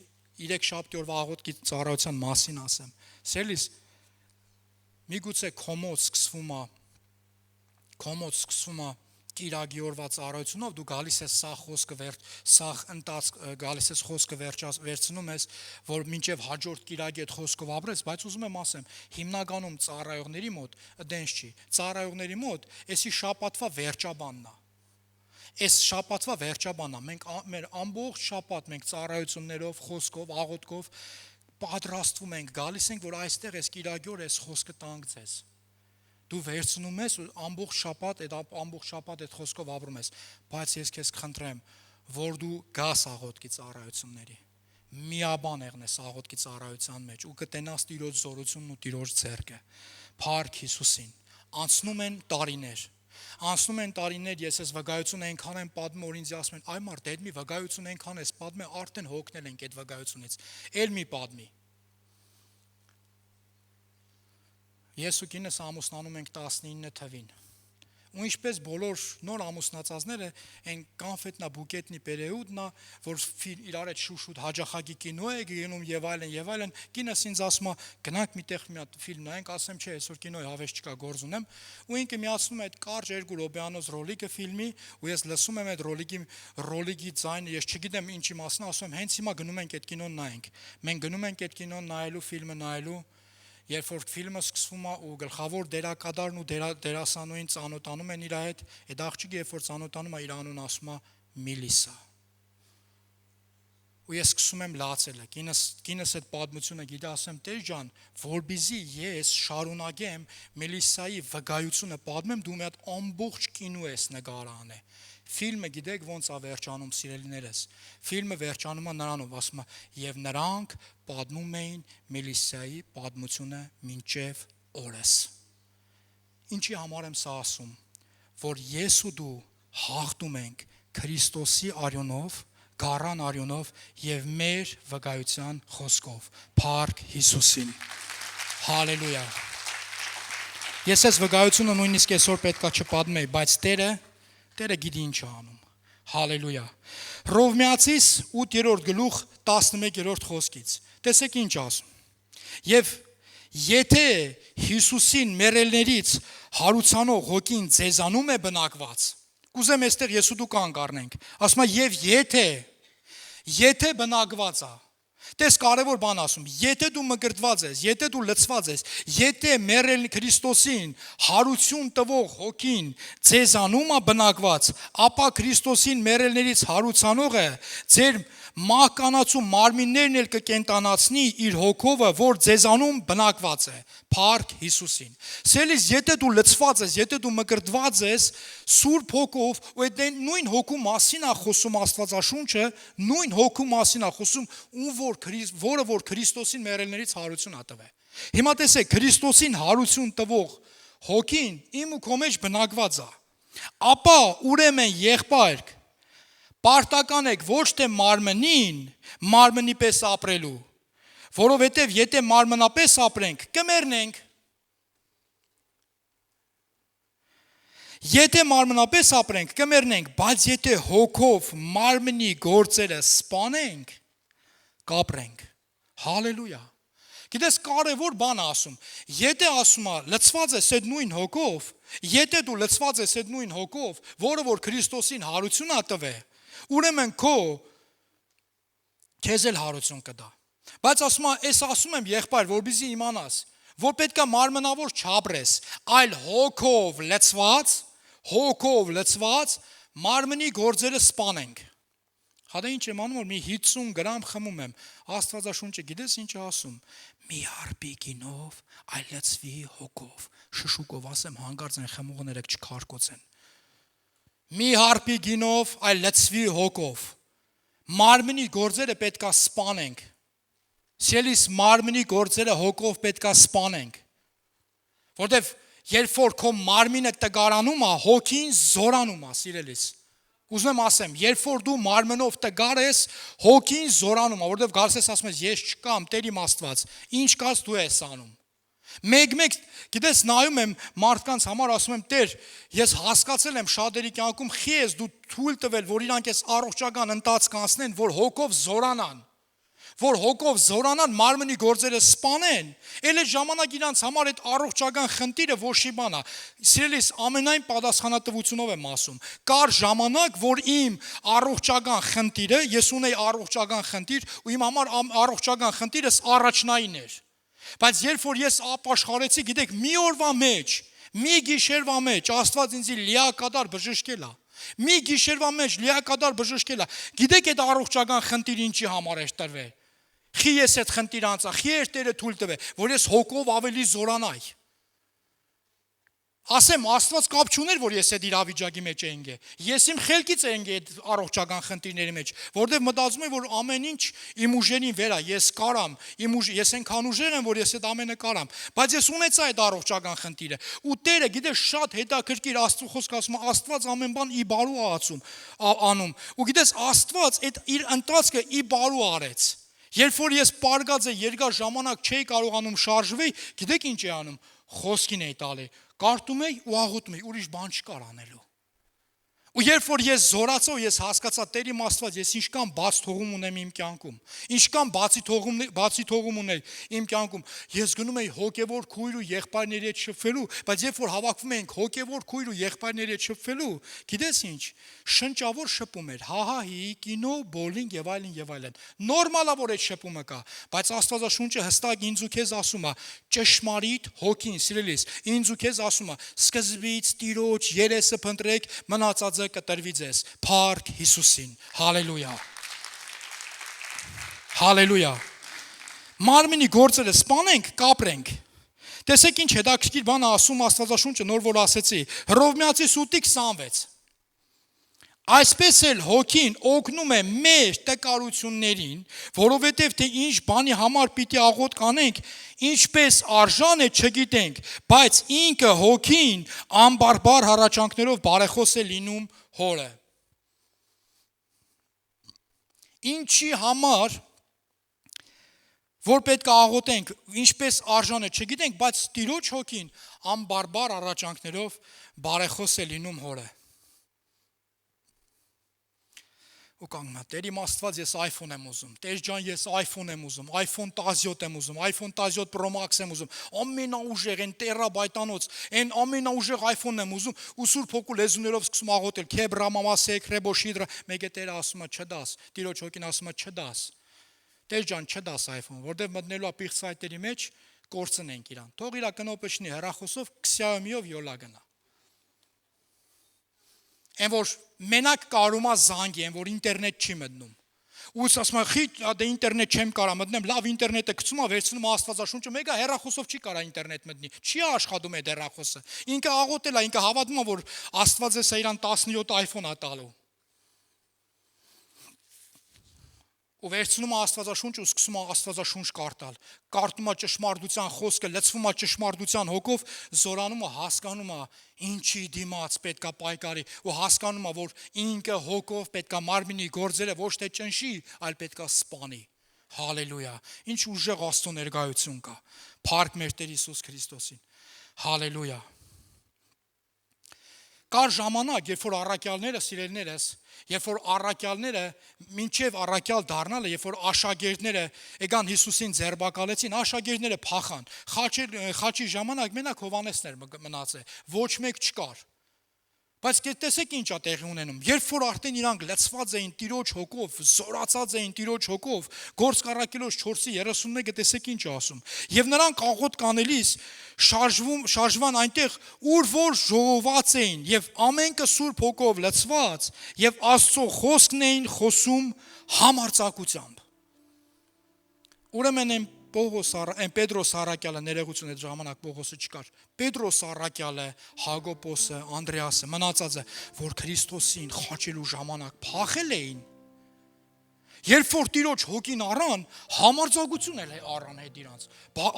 3 շաբթի օրվա աղոթքի ծառայության մասին ասեմ։ Սիրելիս, միգուցե քոմոց սկսվում է Կիրակի օրվա ծառայությունով, դու գալիս ես գալիս ես խոսքը վերցնում ես, որ մինչև հաջորդ Կիրակի այդ խոսքով ապրես, բայց ուզում եմ ասեմ, հիմնականում ծառայողների մոտ դենս չի։ Ծառայողների մոտ էսի շաբաթվա վերջաբանն է։ Այս շաբաթվա վերջաբանն է։ Մենք մեր ամբողջ շաբաթ մենք ծառայություններով, խոսքով, աղոթքով պատրաստվում ենք, գալիս ենք, որ այստեղ այս Կիրակի օր այս խոսքը տանք ձեզ։ Դու վերցնում ես ու ամբողջ շաբաթ այդ խոսքով ապրում ես, բայց ես քեզ խնդրեմ, որ դու գաս աղոթքի ծառայությունների։ Միաբան եղնես աղոթքի ծառայության մեջ ու կտենաս Տիրոջ զորությունն ու Տիրոջ ձեռքը։ Փառք Հիսուսին։ Անցնում են տարիներ, ես ես վկայություն այնքան եմ պատմում, որ ինձ ասում են, այ մարդ, այդ մի վկայություն այնքան ես պատմում, արդեն հոգնել ենք այդ վկայությունից։ Էլ մի պատմի։ Ես ու կինս ամուսնանում ենք 19 թվին։ Ու ինչպես բոլոր նոր ամուսնացածները, այն կոնֆետնա բուկետնի պերիոդնա, որ իրար հետ շուշուտ հաջախագի կինո է գնում եւ այլն, կինս ինձ ասում է, գնանք միտեղ մի հատ ֆիլմ նայենք, ասեմ, չէ, այսօր կինոյի հավես չկա, գործ ունեմ, ու ինքը միացնում է այդ կարճ 2 րոպեանոց ռոլիկը ֆիլմի, ու ես լսում եմ այդ ռոլիկի ձայնը, ես չգիտեմ ինչի մասն, ասում եմ, հենց հիմա գնում ենք այդ կինոն նայենք։ Մենք գնում ենք այդ կինոն նայելու, ֆիլմը նայելու։ Երբ որ ֆիլմը սկսվում է ու գլխավոր դերակատարն ու դերասանուհին ծանոթանում են իր հետ, այդ աղջիկը երբ որ ծանոթանում է իր անուն ասում է Միլիսա։ Ու ես սկսում եմ լացել, կինս այդ պատմությունը գիտի, ասեմ Տեր ջան, որբիզի ես շարունակեմ Միլիսայի վկայությունը պատմեմ, դու մի հատ ամբողջ կինո ես նկարահանել։ Ֆիլմը գիտեք ոնց է վերջանում, սիրելիներս։ Ֆիլմը վերջանում է նրանով, ասում է, եւ նրանք պատմում էին Միլիսայի պատմությունը մինչև օրս։ Ինչի համար եմ սա ասում, որ ես ու դու հաղթում ենք Քրիստոսի արյունով, գառան արյունով եւ մեր վկայության խոսքով։ Փառք Հիսուսին։ Հալելույա։ Ես այս վկայությունը նույնիսկ այսօր պետքա չպատմեի, բայց Տերը գիտի ինչ է անում։ Հալելույա։ Հռովմայացիս 8-րդ գլուխ 11-րդ խոսքից։ Տեսեք ինչ ասում։ Եվ եթե Հիսուսին մեռելներից հարուցանող հոգին ձեզանում է բնակված, կուզեմ այստեղ ես ու դու կանգ առնենք։ Ասում է եւ եթե բնակված է։ Տես կարևոր բան ասում, եթե դու մկրտված ես, եթե դու լցված ես, եթե մեռել Քրիստոսին հարություն տվող հոգին ձեզանում է բնակված, ապա Քրիստոսին մեռելներից հարուցանողը ձեր մահկանացու մարմիններն էլ կկենտանացնի իր հոգովը, որ ձեզանում բնակված է։ Փառք Հիսուսին։ Սիրելիս, եթե դու լցված ես, եթե դու մկրտված ես Սուրբ Հոգով, ու այդ նույն հոգու մասին է խոսում Աստվածաշունչը, նույն հոգու մասին է խոսում, որը որ Քրիստոսին մեռելներից հարություն ա տվել։ Հիմա տեսեք, Քրիստոսին հարություն տվող հոգին իմ ու քո մեջ բնակված է։ Ապա ուրեմն եղբայր, պարտական եք ոչ թե մարմնի պես ապրելու, որովհետև եթե մարմնապես ապրենք, կմեռնենք։ Եթե մարմնապես ապրենք, կմեռնենք, բայց եթե հոգով մարմնի գործերը սպանենք, կապրենք։ Հալելույա։ Գիտես, կարևոր բան ասում։ Եթե ասում է լցված ես այդ նույն հոգով, եթե դու լցված ես այդ նույն հոգով, որը որ Քրիստոսին հարություն ա տվել, ուրեմն քեզ էլ հարություն կտա։ Բայց ասում եմ եղբայր, որպեսզի իմանաս, որ պետքա մարմնավոր չապրես, այլ հոգով լցված մարմնի գործերը սպանենք։ Հատա ինչ եմ անում, որ մի 50 գրամ խմում եմ, Աստվածաշունչը գիտես ինչ է ասում, մի հարբի գինով, այլ լցվի հոգով, շշուկով ասեմ հանկարծ են խմողները չքարկոցեն։ Մի հարբի գինով, այլ լցվի հոգով։ Մարմնի գործերը պետքա սպանենք։ Սիրելիս, մարմնի գործերը հոգով պետքա սպանենք։ Որտեվ երբ որ քո մարմինը տգարանում է, հոգին զորանում է, սիրելիս։ Ուզում եմ ասեմ, երբ որ դու մարմնով տգար ես, հոգին զորանում է, որտեվ գալիս ես ասում ես, ես չկամ, Տեր իմ Աստված, ինչ կաս դու ես անում։ Մեկ գիտես նայում եմ մարդկանց համար ասում եմ Տեր, ես հասկացել եմ շատերի կյանքում խի ես դու թույլ տվել, որ իրանք այս առողջական ընթացք անցնեն, որ հոգով զորանան, մարմնի գործերը սպանեն, էլ այդ ժամանակ իրանց համար այդ առողջական խնդիրը ոչի բան է։ Սիրելիս, ամենայն պատասխանատվությունով եմ ասում։ Կար ժամանակ, որ իմ առողջական խնդիրը, ես ունեի առողջական խնդիր, ու իմ համար առողջական խնդիրս առաջնային էր։ Բայց երբ որ ես ապաշխարեցի, գիտեք, մի օրվա մեջ, մի գիշերվա մեջ Աստված ինձ լիակատար բժշկել է։ Մի գիշերվա մեջ լիակատար բժշկել է։ Գիտեք այդ առողջական խնդիրը ինչի համար էր տրվել։ Խի ես այդ խնդիրը անցա, խի էր Տերը թույլ տվել, որ ես հոգով ավելի զորանայի։ Ասեմ, Աստված կապ չուներ, որ ես այդ իրավիճակի մեջ էինք։ Ես իմ խելքից էինք այդ առողջական խնդիրների մեջ, որտեղ մտածում եմ, որ ամեն ինչ իմ ուժերին վեր է, ես կարամ, ես այնքան ուժեղ եմ, որ ես այդ ամենը կարամ, բայց ես ունեցա այդ առողջական խնդիրը։ Ու Տերը, գիտես, շատ հետաքրքիր Աստծո խոսքը ասում է, Աստված ամեն բան ի բարու է անում։ Ու գիտես, Աստված այդ իր ընթացքը ի բարու արեց։ Երբ որ ես պարգած երկար ժամանակ չէի կարողանում շարժվել, գիտեք ինչ է անում, խոսքին էի տալի, կարդում էի ու աղոթում էի, ուրիշ բան չկար անելու։ Ու երբ որ ես զորացա ու ես հասկացա Տեր իմ Աստված, ես ինչքան բաց թողում ունեմ իմ կյանքում, ինչքան բացի թողում ունեի իմ կյանքում, ես գնում էի հոգևոր քույր ու եղբայրների հետ շփվելու, բայց երբ որ հավաքվում էինք հոգևոր քույր ու եղբայրների հետ շփվելու, գիտես ինչ, շնչավոր շփում էր, հահահի, կինո, բոլինգ եւ այլն եւ այլն։ Նորմալ է որ այդ շփումը կա, բայց Աստվածաշունչը հստակ ինձ ու քեզ ասում է, ճշմարիտ հոգին, սիրելիս, ինձ ու քեզ ասում է, սկզբից Տիրոջ երեսը փնտրեք, մնացածը կտրվի ձեզ, փառք Հիսուսին, հալելույա, հալելույա, մարմինի գործերը սպանենք, կապրենք, տեսեք ինչ հետաքրքիր բան ասում Աստվածաշունչը, նոր որ ասեցի, Հռովմայացի սուտի 26, այսպես էլ հոգին օգնում է մեր տկարություններին, որովհետև թե ինչ բանի համար պիտի աղոթք անենք, ինչպես արժան է չգիտենք, բայց ինքը հոգին անբարբար հառաչանքներով բարեխոս է լինում հորը։ Ինչի համար, որ պետք է աղոթենք, ինչպես արժան է չգիտենք, բայց Տիրոջ հոգին անբարբար հառաչանքներով բարեխոս է լինում հորը։ Ու կանգնա, Տեր իմ Աստված, ես iPhone եմ ուզում, Տեր ջան, ես iPhone եմ ուզում, iPhone 17 եմ ուզում, iPhone 17 Pro Max եմ ուզում, ամենաուժեղ, այն տերաբայտանոց, այն ամենաուժեղ iPhone-ն եմ ուզում, ու Սուրբ Հոգու լեզուներով սկսում աղոթել, քեբրամամասե, քրեբոշիդրա, մեկ է Տերը ասում է չդաս, Տիրոջ հոգին ասում է չդաս։ Տեր ջան, չդաս iPhone, որտեղ մտնելու է պիղծ սայթերի մեջ, կորցնենք իրան։ Թող իրա կնոպը չնի, հեռախոսով Xiaomi-ով յոլա գնա։ Այն որ մենակ կարում է զանգի, այն որ ինտերնետ չի մտնում։ Ու ասում է, խի դե ինտերնետ չեմ կարա մտնեմ, լավ ինտերնետը գցում է, վերցնում Աստվածաշունչը, մեկը հեռախոսով չի կարա ինտերնետ մտնի։ Չի աշխատում այդ հեռախոսը։ Ինքը աղոթել է, ինքը հավատում է, որ Աստված էս իրան 17 iPhone է տալու։ Ու վերցնում է Աստվածաշունչը ու սկսում է Աստվածաշունչ կարդալ, կարդում է ճշմարտության խոսքը, լցվում է ճշմարտության հոգով, զորանում է, հասկանում է, ինչի դիմաց պետքա պայքարի, ու հասկանում է, որ ինքը հոգով պետքա մարմինի գործերը ոչ թե ճնշի, այլ պետքա սպանի։ Հալելույա։ Ինչ ուժեղ Աստծո ներկայություն կա։ Փառք մեր Տեր Հիսուս Քրիստոսին։ Հալելույա։ Կար ժամանակ, երբ որ առաքյալները, սիրելիներս, երբ որ առաքյալները մինչև առաքյալ դառնալը, երբ որ աշակերտները եկան Հիսուսին ձերբակալեցին, աշակերտները փախան։ Խաչի ժամանակ մենակ Հովհաննեսն էր մնացել, ոչ մեկ չկար։ Բայց տեսեք ինչ է տեղի ունենում։ Երբ որ արդեն իրանք լցված էին Տիրոջ հոգով, զորացած էին Տիրոջ հոգով, Գործք առաքելոց 4:31-ը տեսեք ինչ է ասում։ Եվ նրանք աղոթք անելիս շարժվան այնտեղ, ուր որ ժողոված էին, եւ ամենքը Սուրբ Հոգով լցված, եւ Աստծո խոսքն էին խոսում համարձակությամբ։ Ուրեմն այն Պետրոս Առաքյալը ներողություն այդ ժամանակ Պողոսը չկար։ Պետրոս Առաքյալը, Հակոբոսը, Անդրեասը, մնացածը, որ Քրիստոսին խաչելու ժամանակ փախել էին, երբ որ Տիրոջ հոգին առան, համարձակություն էլ առան հետ իրանց։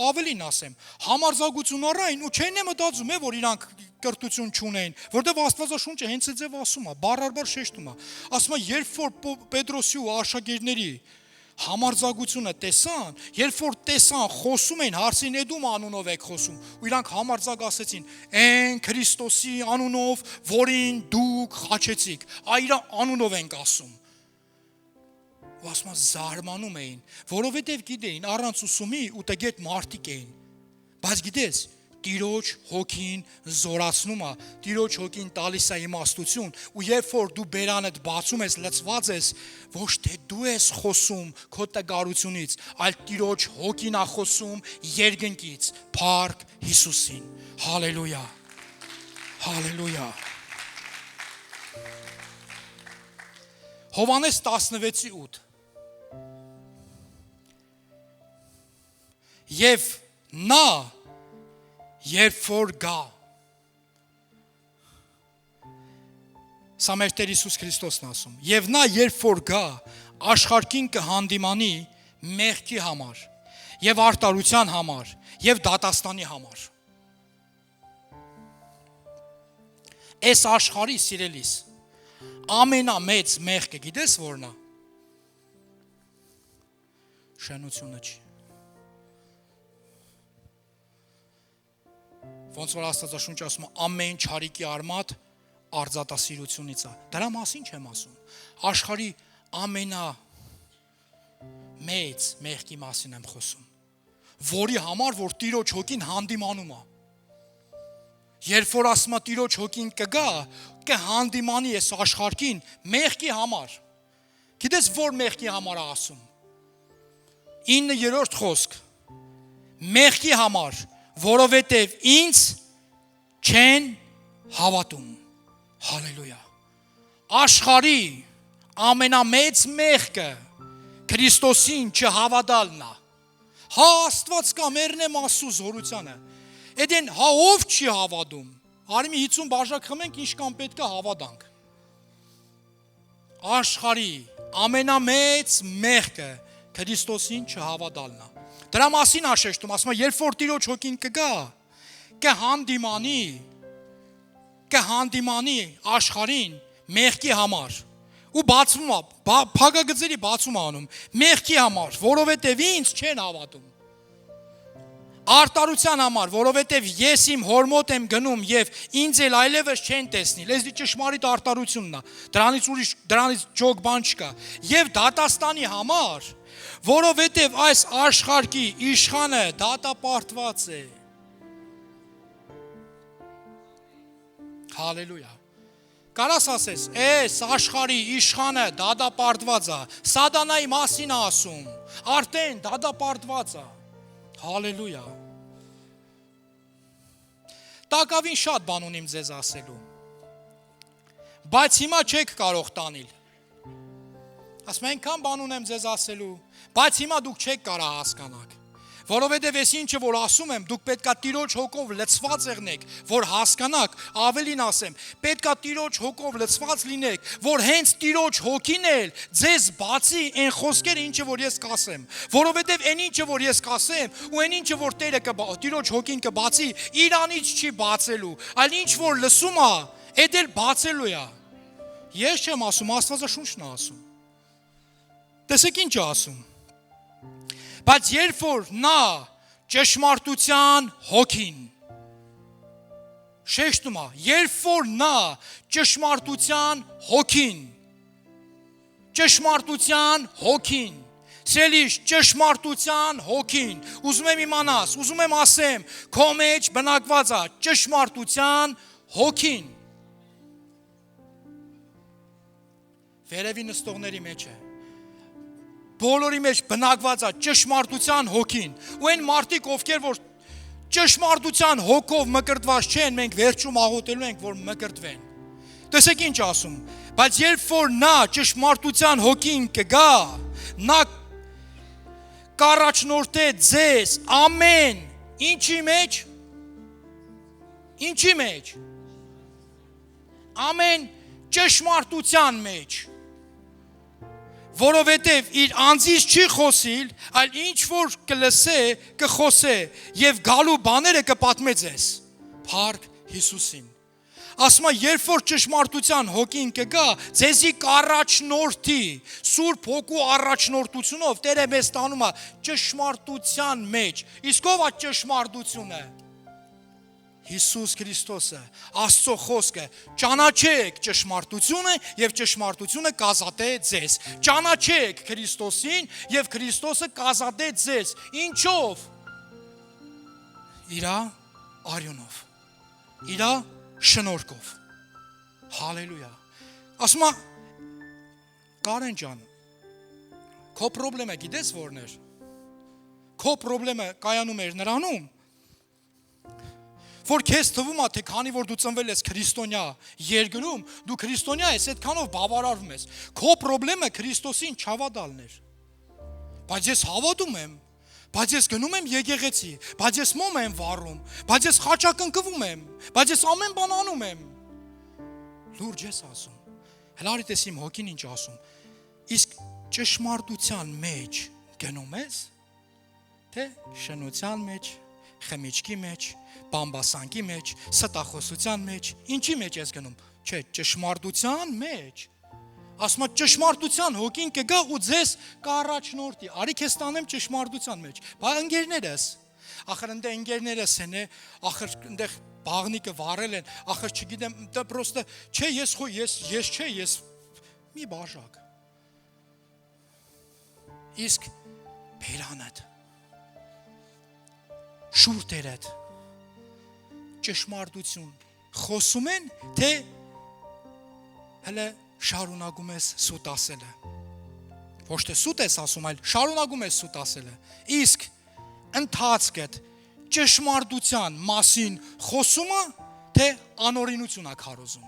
Ավելին ասեմ, համարձակություն առան ու չեն մտածում է, որ իրանք կրթություն չունեն, որտեղ Աստվածաշունչը հենց այդ ձև ասում է, բառարար շեշտում է։ Ասում է, երբ որ Պետրոսի ու աշակերտների Համարձակությունը տեսան, երբ որ տեսան, խոսում էին, հարցին էդում անունով եք խոսում, ու իրանք համարձակ ասեցին, այն Քրիստոսի անունով, որին դուք խաչեցիք, իր անունով ենք ասում։ Ու ասում են զարմանում էին, որովհետև գիտեին, առանց ուսումի ու տգետ մարդիկ էին, բայց գիտես, Տիրոջ հոգին զորացնում է, Տիրոջ հոգին տալիս է իմաստություն, ու երբ որ դու բերանդ բացում ես, լցված ես, ոչ թե դու ես խոսում քո տգարությունից, այլ Տիրոջ հոգին է խոսում երկնքից, փառք Հիսուսին։ Հալելույա։ Հալելույա։ Հովհաննես 16:8 Եվ նա երբ որ գա, սա մեր Տեր Հիսուս Քրիստոսն ասում, եւ նա երբ որ գա, աշխարհին կհանդիմանի մեղքի համար, եւ արտարության համար, եւ դատաստանի համար։ Այս աշխարհի սիրելիս, ամենամեծ մեղքը գիտես որն է։ Շնությունը չի։ Ոնց որ Աստվածաշունչը ասում է ամեն չարիքի արմատ արձատասիրությունից է։ Դրա մասին չեմ ասում։ Աշխարհի ամենամեծ մեղքի մասին եմ խոսում, որի համար որ Տիրոջ հոգին հանդիմանում է։ Երբ որ ասում է Տիրոջ հոգին կգա, կհանդիմանի այս աշխարհին մեղքի համար։ Գիտես որ մեղքի համար է ասում։ 9-րդ խոսք։ Մեղքի համար, որովհետև ինձ չեն հավատում։ Հալելույա։ Աշխարհի ամենամեծ մեղքը Քրիստոսին չհավատալն է։ Հա Աստված կա, մերն եմ ասու զորությանը։ Էդեն հա ով չի հավատում։ Արի մի 50 բաժակ խմենք, ինչքան պետք է հավատանք։ Աշխարհի ամենամեծ մեղքը Քրիստոսին չհավատալն է։ Դրա մասին աշեշտում, ասում է, երբ որ Տիրոջ հոգին կգա, կհանդիմանի աշխարհին մեղքի համար, ու բացվում է, փակագծերի բացում անում, մեղքի համար, որովհետև ինձ չեն հավատում։ Արտարության համար, որովհետև ես իմ հոր մոտ եմ գնում եւ ինձ էլ այլևս չեն տեսնի։ Լեզվի ճշմարիտ արտարությունն է։ Դրանից ջոկ բան չկա։ Եվ դատաստանի համար, որովհետև այս աշխարհի իշխանը դատապարտված է։ Հալելույա։ Կարաս ասես, այս աշխարհի իշխանը դատապարտված է։ Սատանայի մասին է ասում։ Արդեն դատապարտված է։ Հալելույա։ Տակավին շատ բան ունիմ ձեզ ասելու, բայց հիմա չեք կարող տանել։ Ասում այնքան բան ունեմ ձեզ ասելու, բայց հիմա դուք չեք կարող հասկանալ, որովհետև ես ինչը որ ասում եմ, դուք պետքա Տիրոջ հոգով լցված եղնեք, որ հասկանաք, ավելին ասեմ, պետքա Տիրոջ հոգով լցված լինեք, որ հենց Տիրոջ հոգին էլ ձեզ բացի այն խոսքերը, ինչը որ ես կասեմ, որովհետև այն ինչը որ ես կասեմ, ու այն ինչը որ Տիրոջ հոգին կբացի, իրանից չի բացելու, այլ ինչ որ լսում է, այդ էլ բացելու է։ Ես չեմ ասում, Աստվածաշունչն է ասում։ Տեսեք ինչ է ասում։ Բայց երբ որ նա ճշմարտության հոգին, շեշտում է, երբ որ նա ճշմարտության հոգին, սելիշ ճշմարտության հոգին, ուզում եմ իմանաս, ուզում եմ ասեմ, քո մեջ բնակված է ճշմարտության հոգին, վերևի նստողների մեջ է, բոլորի մեջ բնակված է ճշմարտության հոգին, ու այն մարդիկ, ովքեր որ ճշմարտության հոգով մկրտված չեն, մենք վերջում աղոթելու ենք, որ մկրտվեն։ Տեսեք ինչ ասում, բայց երբ որ նա ճշմարտության հոգին կգա, նա կառաջնորդե ձեզ ամեն ինչի մեջ, ամեն ճշմարտության մեջ, որովհետև իր անձից չի խոսիլ, այլ ինչ որ կլսե, կխոսե, եւ գալու բաները կպատմե ձեզ։ Փառք Հիսուսին։ Ասма երբ որ ճշմարտության հոգին կգա, ձեզի կառաջնորդի, Սուրբ Հոգու առաջնորդությունով Տերը մեզ տանում է ճշմարտության մեջ։ Իսկ ով է ճշմարտությունը։ Հիսուս Քրիստոսը, Աստծո խոսքը, ճանաչեք ճշմարտությունը եւ ճշմարտությունը կազատե ձեզ։ Ճանաչեք Քրիստոսին եւ Քրիստոսը կազատե ձեզ։ Ինչով։ Իրա արյունով։ Իրա շնորհքով։ Հալելույա։ Ասում է Կարեն ջան, քո խնդրումը գիտես որն էր։ Քո խնդրումը կայանում էր նրանում, որ քեզ թվում է, թե քանի որ դու ծնվել ես քրիստոնյա երկրում, դու քրիստոնյա ես, այդքանով բավարարվում ես։ Քո խնդրումը Քրիստոսին չհավատալն էր։ Բայց ես հավատում եմ, բայց ես գնում եմ եկեղեցի, բայց ես մոմ եմ վառում, բայց ես խաչակնկվում եմ, բայց ես ամեն բան անում եմ։ Լուրջ ես ասում։ Հլարի տես իմ հոգին ինչ ասում։ Իսկ ճշմարտության մեջ գնում ես, թե շնության մեջ, խմիչքի մեջ, բամբասանքի մեջ, ստախոսության մեջ, ինչի մեջ ես գնում։ Չէ, ճշմարտության մեջ։ Ասում եմ ճշմարտության հոգին կգա ու ձեզ կառաջնորդի։ Արի քեզ տանեմ ճշմարտության մեջ։ Բա ընկերներս, ախր ընդ ընկերներս են, ախր այնտեղ բաղնիկը վառել են, ախր չգիտեմ, դա պրոստը, չէ, ես մի բաժակ։ Իսկ բերանդ շուրտերդ ճշմարտություն խոսում են, թե հələ շարունակում ես սուտ ասելը։ Ոչ թե սուտ ես ասում, այլ շարունակում ես սուտ ասելը։ Իսկ ընթացքդ ճշմարտության մասին խոսումը, թե անօրինություն ա քարոզում։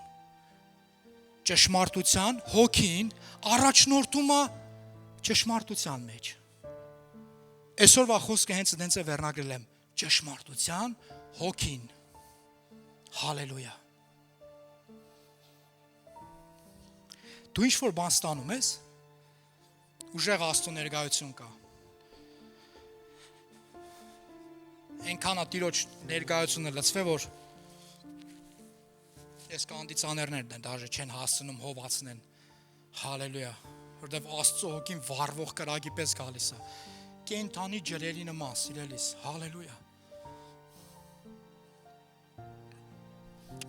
Ճշմարտության հոգին առաջնորդում է ճշմարտության մեջ։ Այսօրվա խոսքը հենց դենց է վերնագրել եմ ճշմարտության հոգին։ Հալելույա։ Դու ինչ-որ բան ստանում ես, ուժեղ Աստծո ներկայություն կա։ Այնքան է Տիրոջ ներկայությունը լցվե, որ ես կանդիցաներներն են, դաժե չեն հասցնում հովացնեն։ Հալելույա։ Որտեվ Աստծո հոգին վառվող կրակի պես գալիս է։ Կենթանի ջրերի նման, սիրելիս։ Հալելույա։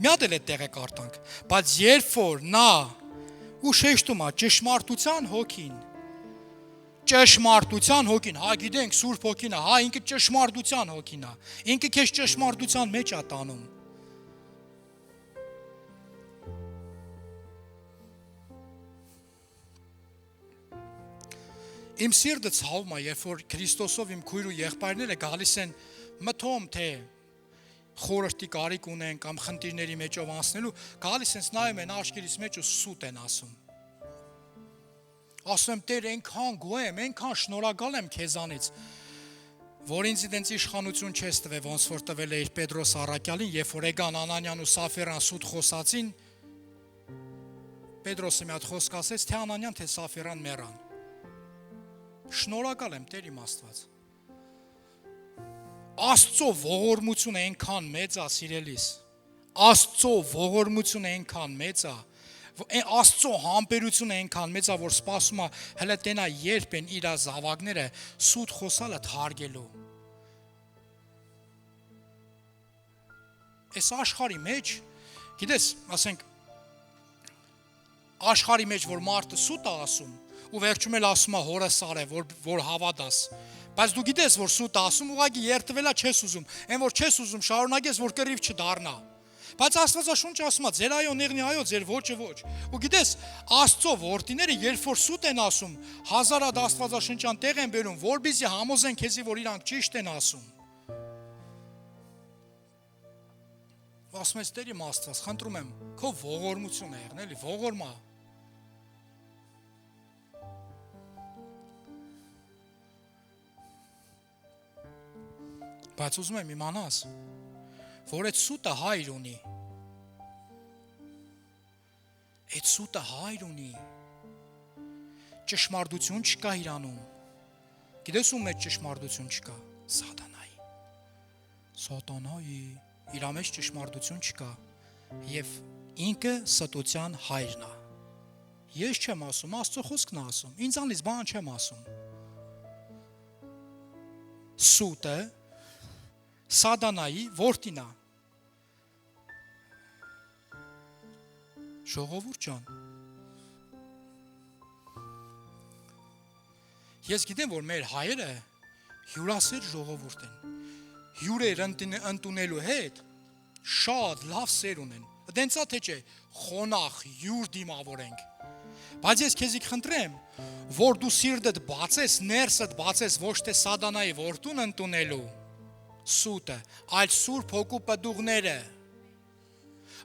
Մի հատ էլ այդ տեղը կարդանք, բայց երբ որ նա ու շեշտում է ճշմարտության հոգին, հա գիտենք Սուրբ հոգին է, հա ինքը ճշմարտության հոգին է, ինքը քեզ ճշմարտության մեջ է տանում։ Իմ սիրտը ցավում է, երբ որ Քրիստոսով իմ քույր ու եղբայրները գալիս են մթում, թե խորհրդի կարիք ունեն կամ խնդիրների մեջով անցնելու, գալիս են նայում են աչքերից մեջ ու սուտ են ասում։ Ասում եմ Տեր, այնքան գոհ եմ, այնքան շնորհակալ եմ քեզանից, որ ինձ դենց իշխանություն չես տվել, ոնց որ տվել էր Պետրոս առաքյալին, երբ որ եկան Անանյան ու Սաֆիրան սուտ խոսացին, Պետրոսը մի հատ խոսք ասեց, թե Անանյան, թե Սաֆիրան մեռան։ Շնորհակալ եմ Տեր իմ Աստված։ Աստծո ողորմությունը այնքան մեծ է, սիրելիս։ Աստծո ողորմությունը այնքան մեծ է, Աստծո համբերությունը այնքան մեծ է, որ սպասում է հələ տենա երբ են իր զավակները սուտ խոսալը թարգելու։ Այս աշխարհի մեջ, գիտես, ասենք աշխարհի մեջ որ մարդը սուտ է ասում, ու վերջում էլ ասում է հորը սարե, որ հավատաս։ Բայց դու գիտես, որ սուտ է ասում, ուղղակի երթվելա չես ուզում, այն որ չես ուզում շարունակես, որ կռիվ չդառնա։ Բայց Աստվածաշունչը ասում է, ձեր այո նեղնի այո, ձեր ոչը ոչ։ Ու գիտես, Աստծո որդիները երբ որ սուտ են ասում, հազարադ Աստվածաշնչյան տեղ են բերում, որպեսզի համոզեն քեզի, որ իրանք ճիշտ են ասում։ Ասում ես Տեր իմ Աստված, խնդրում եմ, քո ողորմությունը եղն, էլի, ողորմա։ Բայց ուզում եմ իմանաս, որ այդ սուտը հայր ունի։ Այդ սուտը հայր ունի։ Ճշմարտություն չկա իրանում։ Գիտես ում մեջ ճշմարտություն չկա։ Սատանայի։ Իր մեջ ճշմարտություն չկա։ Եվ ինքը ստության հայրն է։ Ես չեմ ասում, Աստծո խոսքն է ասում, ինձանից բան չեմ ասում։ Սուտը Սատանայի որդին է։ Ժողովուրդ ջան, ես գիտեմ, որ մեր հայերը հյուրասեր ժողովուրդ են։ Հյուրեր ընդունելու հետ շատ լավ սեր ունեն։ Դենցա թե չէ, խոնախ հյուր դիմավորենք։ Բայց ես քեզի խնդրեմ, որ դու սիրտդ բացես, ներսդ բացես ոչ թե Սատանայի որդուն ընդունելու սուտը, այլ Սուրբ Հոգու պտուղները,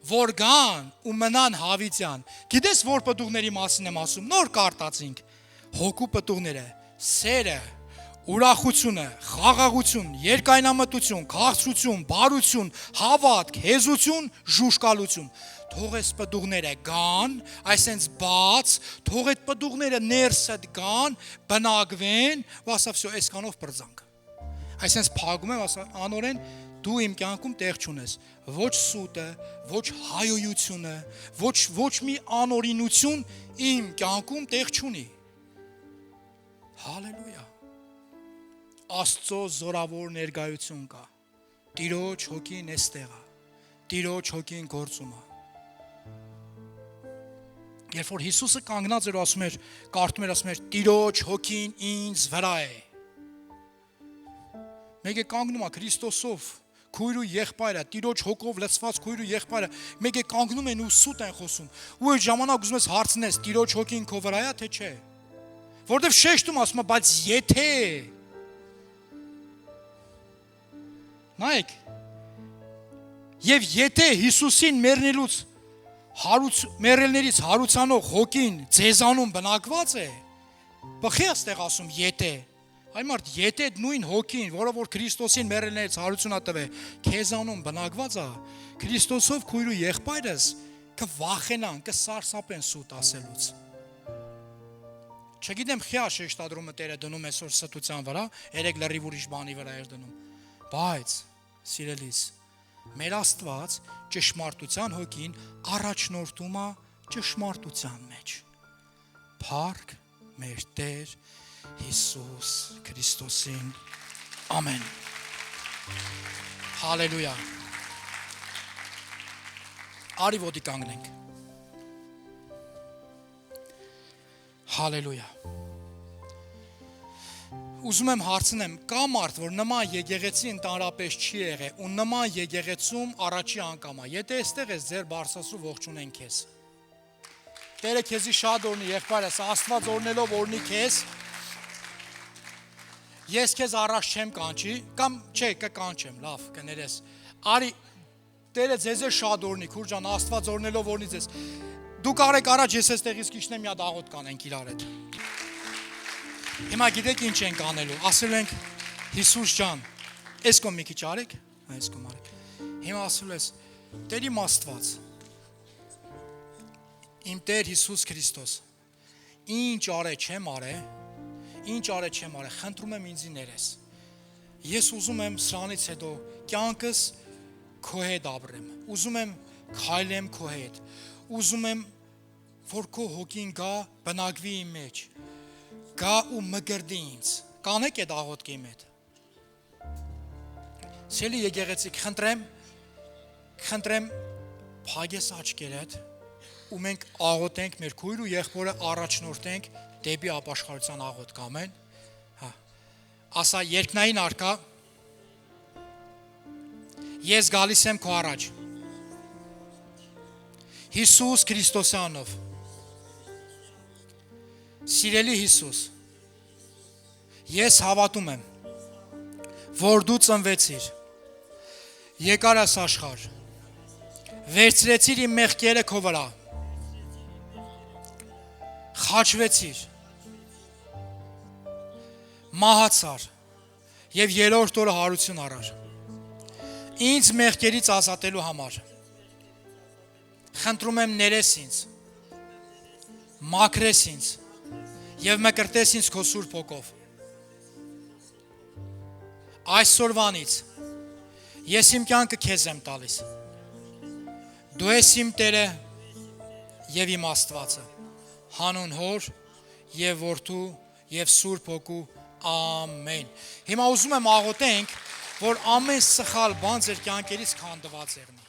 որ գան ու մնան հավիտյան։ Գիտես, որ պտուղների մասին եմ ասում, նոր կարտացինք, հոգու պտուղները, սերը, ուրախությունը, խաղաղություն, երկայնամտություն, քաղցրություն, բարություն, հավատք, հեզություն, ժուշկալություն։ Թող այս պտուղները գան, այսենց բաց, թող այդ պտուղները ներսդ գան, բնակվեն, ու ասա, վсё, այսքանով պրծանք։ Այսենց փակում եմ, ասա, անորեն դու իմ կյանքում տեղ չունես, ոչ սուտը, ոչ հայոյությունը, ոչ մի անօրինություն իմ կյանքում տեղ չունի։ Հալելույա։ Աստծո զորավոր ներկայություն կա։ Տիրոջ հոգին էստեղ է։ Տիրոջ հոգին գործում է։ Երբ որ Հիսուսը կանգնած էր ասում էր, կարդում էր ասում էր, Տիրոջ հոգին ինձ վրա է։ Մեկը կանգնում է Քրիստոսով, քույր ու եղբայրը, Տիրոջ հոգով լցված քույր ու եղբայրը, մեկը կանգնում են ու սուտ են խոսում։ Ու այդ ժամանակ ուզում ես հարցնես, Տիրոջ հոգին քո վրա է, թե չէ։ Որտեվ շեշտում ասում է, բայց եթե նայեք, եւ եթե Հիսուսին մեռելներից հարուցանող հոգին ձեզանում բնակված է, բխի աստեղ ասում եթե, այ մարդ եթե նույն հոգին, որը որ Քրիստոսին մեռելներից հարությունա տվե, քեզանում բնակված է, Քրիստոսով քույր ու եղբայրս կվախենան, կսարսափեն սուտ ասելուց։ Չգիտեմ խիա շեշտադրումը Տերը դնում այսօր ստության վրա, երեք լրիվ ուրիշ բանի վրա էր դնում։ Բայց, սիրելիս, մեր Աստված ճշմարտության հոգին առաջնորդում է ճշմարտության մեջ։ Փառք մեր Տեր Հիսուս Քրիստոսին։ Ամեն։ Հալելույա։ Արի ոտի կանգնենք։ Հալելույա։ Ուզում եմ հարցնեմ, կա մարդ, որ նման եկեղեցի ընդհանրապես չի եղել ու նման եկեղեցում առաջի անգամ է։ Եթե այստեղ ես ձեր բարձրացրու ողջունեն քեզ։ Տերը քեզի շատ օրհնի, եղբայրս, Աստված օրհնելով օրհնի քեզ։ Ես քեզ առաջ չեմ կանչի, կամ չէ, կկանչեմ, լավ, կներես։ Արի Տերը ձեզ շատ օրհնի, քուր ջան, Աստված օրհնելով օրհնի ձեզ։ Դուք արեք առաջ, ես այստեղից քիչնեմ մի հատ աղոտ կանենք իրար հետ։ Հիմա գիտեք ինչ ենք անելու, ասել ենք Հիսուս ջան, այս կոմ մի քիչ արեք, այս կոմ արեք։ Հիմա ասել ես, Տեր իմ Աստված, իմ Տեր Հիսուս Քրիստոս, ինչ արե չեմ արե, խնդրում եմ ինձի ներես։ Ես ուզում եմ սրանից հետո կյանքս քո հետ ապրեմ, ուզում եմ քայլեմ քո հետ, ուզում եմ որ քո հոգին գա բնակվի իմ մեջ, գա ու մգրդի ինձ, կանեք այդ աղոտքի իմ հետ։ Սելի եկեղեցի խնդրեմ փագես աչքերդ ու մենք աղոտենք մեր քույր ու եղբորը առաջնորդենք դեպի ապաշխարության աղոտք, ամեն։ Հա։ Ասա երկնային արքա, ես գալիս եմ քո առաջ։ Հիսուս Քրիստոսյանով։ Սիրելի Հիսուս, ես հավատում եմ, որ դու ծնվեցիր, եկար այս աշխարհ, վերցրեցիր իմ մեղքերը քո վրա, խաչվեցիր, մահացար եւ երրորդ օրը հարություն առար։ Ինձ մեղքերից ազատելու համար խնդրում եմ ներես ինձ, մաքրես ինձ եւ մկրտես ինձ քո Սուրբ Հոգով։ Այսօրվանից ես իմ կյանքը քեզ եմ տալիս։ Դու ես իմ Տերը եւ իմ Աստվածը, հանուն Հոր եւ Որդու եւ Սուրբ Հոգու, ամեն։ Հիմա ուզում եմ աղոթենք, որ ամեն սխալ բան ձեր կյանքերից քանդված եղնի։